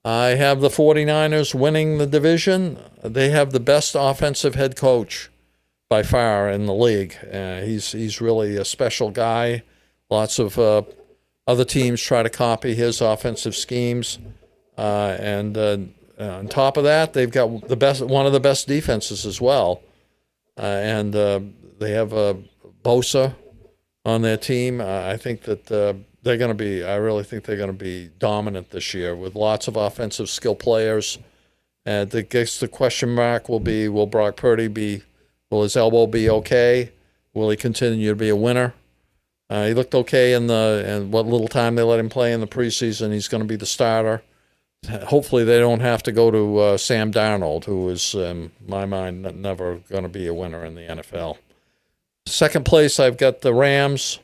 I have the 49ers winning the division. They have the best offensive head coach by far in the league. He's really a special guy. Lots of other teams try to copy his offensive schemes, and on top of that, they've got one of the best defenses as well, and they have Bosa on their team. I think that they're going to be. I really think they're going to be dominant this year with lots of offensive skill players. And I guess the question mark will be: will Brock Purdy will his elbow be okay? Will he continue to be a winner? He looked okay in what little time they let him play in the preseason. He's going to be the starter. Hopefully they don't have to go to Sam Darnold, who is, in my mind, never going to be a winner in the NFL. Second place, I've got the Rams.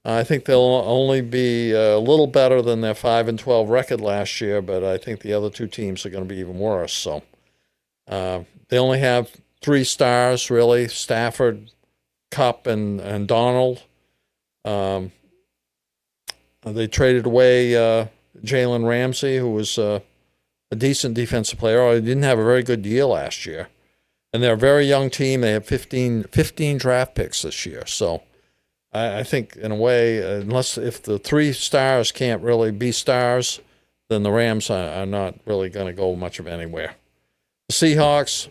I think they'll only be a little better than their 5-12 record last year, but I think the other two teams are going to be even worse. So they only have 3 stars, really: Stafford, Kupp, and Donald. They traded away Jalen Ramsey, who was a decent defensive player. He didn't have a very good year last year. And they're a very young team. They have 15 draft picks this year. So I think, in a way, if the 3 stars can't really be stars, then the Rams are not really going to go much of anywhere. The Seahawks,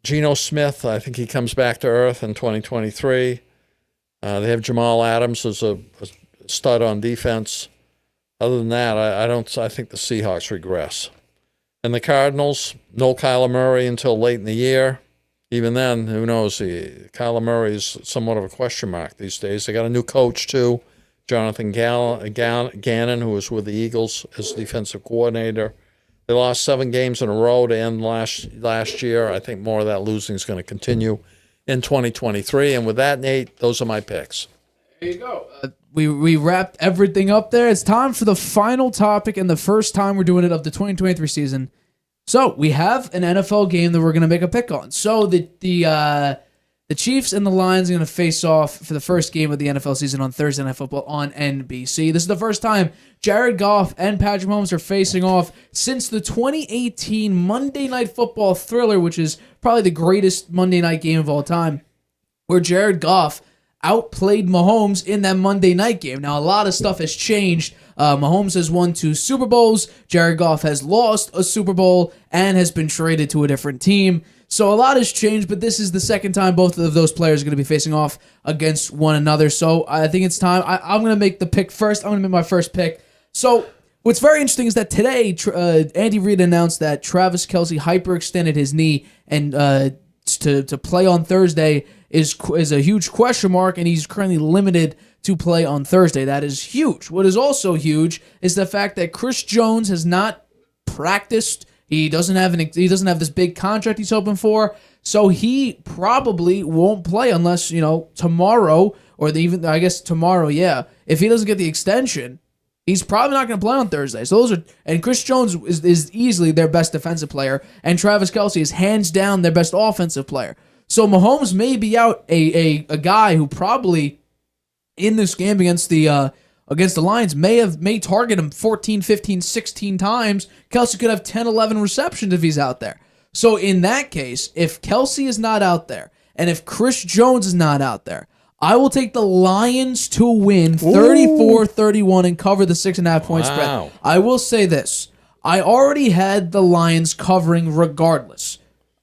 Geno Smith, I think he comes back to earth in 2023. They have Jamal Adams as a stud on defense. Other than that, I think the Seahawks regress. And the Cardinals, no Kyler Murray until late in the year. Even then, who knows? Kyler Murray is somewhat of a question mark these days. They got a new coach, too, Jonathan Gannon, who was with the Eagles as defensive coordinator. They lost 7 games in a row to end last year. I think more of that losing is going to continue in 2023. And with that, Nate, those are my picks. There you go. We wrapped everything up there. It's time for the final topic and the first time we're doing it of the 2023 season. So we have an NFL game that we're going to make a pick on. So the Chiefs and the Lions are going to face off for the first game of the NFL season on Thursday Night Football on NBC. This is the first time Jared Goff and Patrick Mahomes are facing off since the 2018 Monday Night Football thriller, which is probably the greatest Monday night game of all time, where Jared Goff outplayed Mahomes in that Monday night game. Now, a lot of stuff has changed. Mahomes has won 2 Super Bowls. Jared Goff has lost a Super Bowl and has been traded to a different team. So a lot has changed, but this is the second time both of those players are going to be facing off against one another. So I think it's time. I'm going to make the pick first. I'm going to make my first pick. So what's very interesting is that today, Andy Reid announced that Travis Kelce hyperextended his knee, and to play on Thursday is a huge question mark, and he's currently limited to play on Thursday. That is huge. What is also huge is the fact that Chris Jones has not practiced. He doesn't have this big contract he's hoping for, so he probably won't play unless tomorrow tomorrow. Yeah, if he doesn't get the extension, he's probably not going to play on Thursday. So and Chris Jones is easily their best defensive player, and Travis Kelce is hands down their best offensive player. So Mahomes may be out a guy who probably in this game against the Lions may target him 14, 15, 16 times. Kelce could have 10, 11 receptions if he's out there. So in that case, if Kelce is not out there and if Chris Jones is not out there, I will take the Lions to win 34-31 and cover the 6.5 point spread. I will say this. I already had the Lions covering regardless.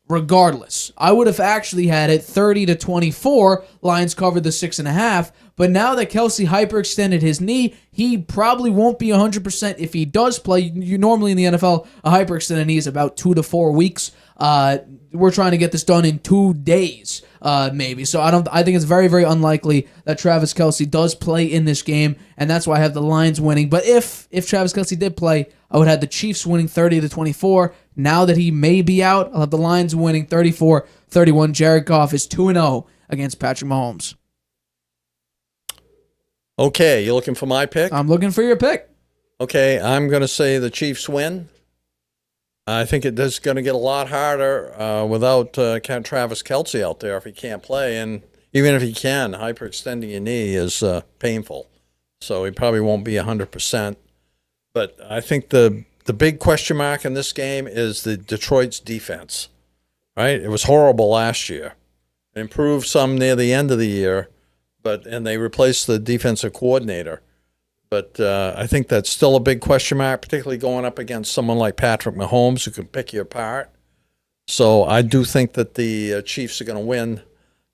I would have actually had it 30-24. Lions covered the 6.5. But now that Kelce hyperextended his knee, he probably won't be 100% if he does play. You normally in the NFL, a hyperextended knee is about 2 to 4 weeks. We're trying to get this done in 2 days, maybe. So I think it's very, very unlikely that Travis Kelce does play in this game, and that's why I have the Lions winning. But if Travis Kelce did play, I would have the Chiefs winning 30-24. Now that he may be out, I'll have the Lions winning 34-31. Jared Goff is 2-0 against Patrick Mahomes. Okay, you looking for my pick? I'm looking for your pick. Okay, I'm going to say the Chiefs win. I think it is going to get a lot harder without Travis Kelce out there if he can't play. And even if he can, hyperextending your knee is painful. So he probably won't be 100%. But I think the big question mark in this game is the Detroit's defense. Right? It was horrible last year. It improved some near the end of the year. and they replaced the defensive coordinator. But I think that's still a big question mark, particularly going up against someone like Patrick Mahomes, who can pick you apart. So I do think that the Chiefs are going to win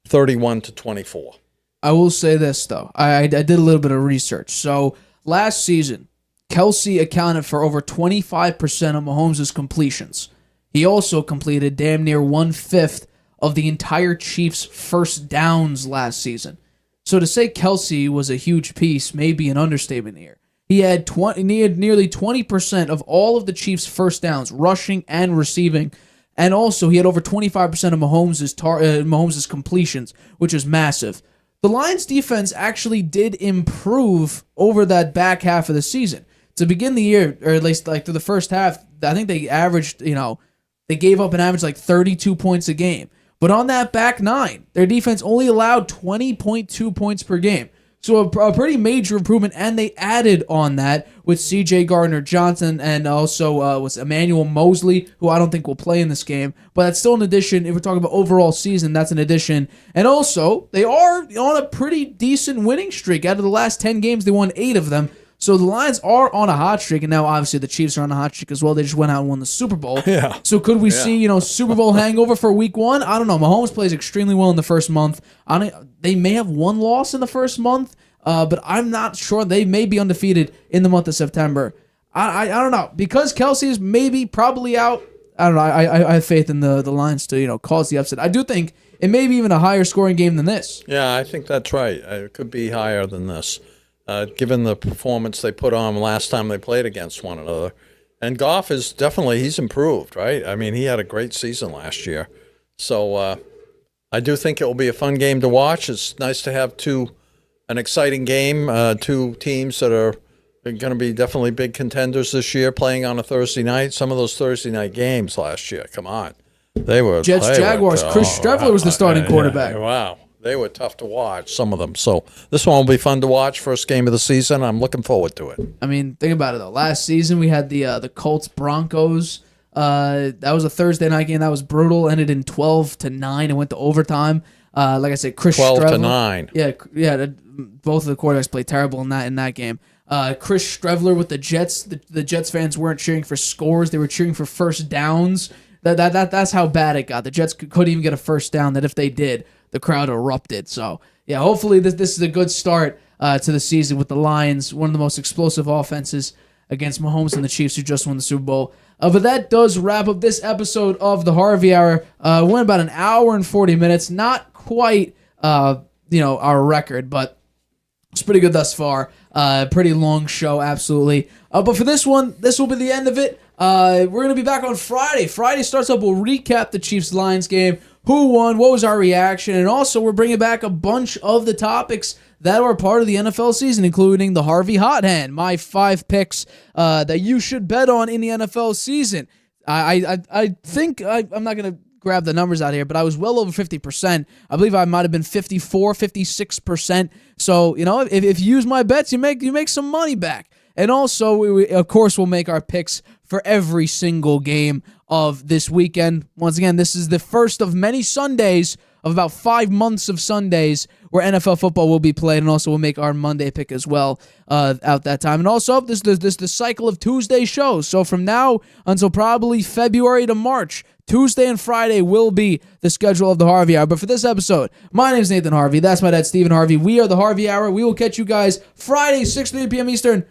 31-24. I will say this, though. I did a little bit of research. So last season, Kelsey accounted for over 25% of Mahomes' completions. He also completed damn near 1/5 of the entire Chiefs' first downs last season. So to say Kelsey was a huge piece may be an understatement here. He had nearly 20% of all of the Chiefs' first downs, rushing and receiving. And also, he had over 25% of Mahomes' completions, which is massive. The Lions' defense actually did improve over that back half of the season. To begin the year, or at least like through the first half, I think they averaged, they gave up an average like 32 points a game. But on that back nine, their defense only allowed 20.2 points per game. So a pretty major improvement, and they added on that with C.J. Gardner-Johnson and also was Emmanuel Mosley, who I don't think will play in this game. But that's still an addition. If we're talking about overall season, that's an addition. And also, they are on a pretty decent winning streak. Out of the last 10 games, they won 8 of them. So the Lions are on a hot streak, and now obviously the Chiefs are on a hot streak as well. They just went out and won the Super Bowl. Yeah. So could we see, Super Bowl hangover for week 1? I don't know. Mahomes plays extremely well in the first month. They may have one loss in the first month, but I'm not sure. They may be undefeated in the month of September. I don't know. Because Kelsey is probably out, I don't know. I have faith in the Lions to, cause the upset. I do think it may be even a higher scoring game than this. Yeah, I think that's right. It could be higher than this. Given the performance they put on last time they played against one another. And Goff he's improved, right? I mean, he had a great season last year. So I do think it will be a fun game to watch. It's nice to have an exciting game, two teams that are going to be definitely big contenders this year playing on a Thursday night. Some of those Thursday night games last year, come on. They were Jets-Jaguars. Chris Streveler was the starting quarterback. Wow. They were tough to watch, some of them. So this one will be fun to watch. First game of the season. I'm looking forward to it. I mean, think about it, though. Last season, we had the Colts-Broncos. That was a Thursday night game. That was brutal. Ended in 12-9 and went to overtime. Like I said, Chris 12-9. Yeah. Both of the quarterbacks played terrible in that game. Chris Streveler with the Jets. The Jets fans weren't cheering for scores. They were cheering for first downs. That's how bad it got. The Jets couldn't even get a first down. That if they did, the crowd erupted. So, yeah, hopefully this is a good start to the season with the Lions, one of the most explosive offenses against Mahomes and the Chiefs, who just won the Super Bowl. But that does wrap up this episode of the Harvey Hour. We went about an hour and 40 minutes. Not quite, our record, but it's pretty good thus far. Pretty long show, absolutely. But for this one, this will be the end of it. We're going to be back on Friday. Friday starts up. We'll recap the Chiefs-Lions game. Who won? What was our reaction? And also, we're bringing back a bunch of the topics that were part of the NFL season, including the Harvey Hot Hand, my 5 picks that you should bet on in the NFL season. I think I'm not going to grab the numbers out here, but I was well over 50%. I believe I might have been 54, 56%. So, if you use my bets, you make some money back. And also, we of course, will make our picks for every single game of this weekend. Once again, this is the first of many Sundays, of about 5 months of Sundays, where NFL football will be played, and also we'll make our Monday pick as well out that time. And also, this the cycle of Tuesday shows. So from now until probably February to March, Tuesday and Friday will be the schedule of the Harvey Hour. But for this episode, my name is Nathan Harvey. That's my dad, Stephen Harvey. We are the Harvey Hour. We will catch you guys Friday, 6:30 p.m. Eastern,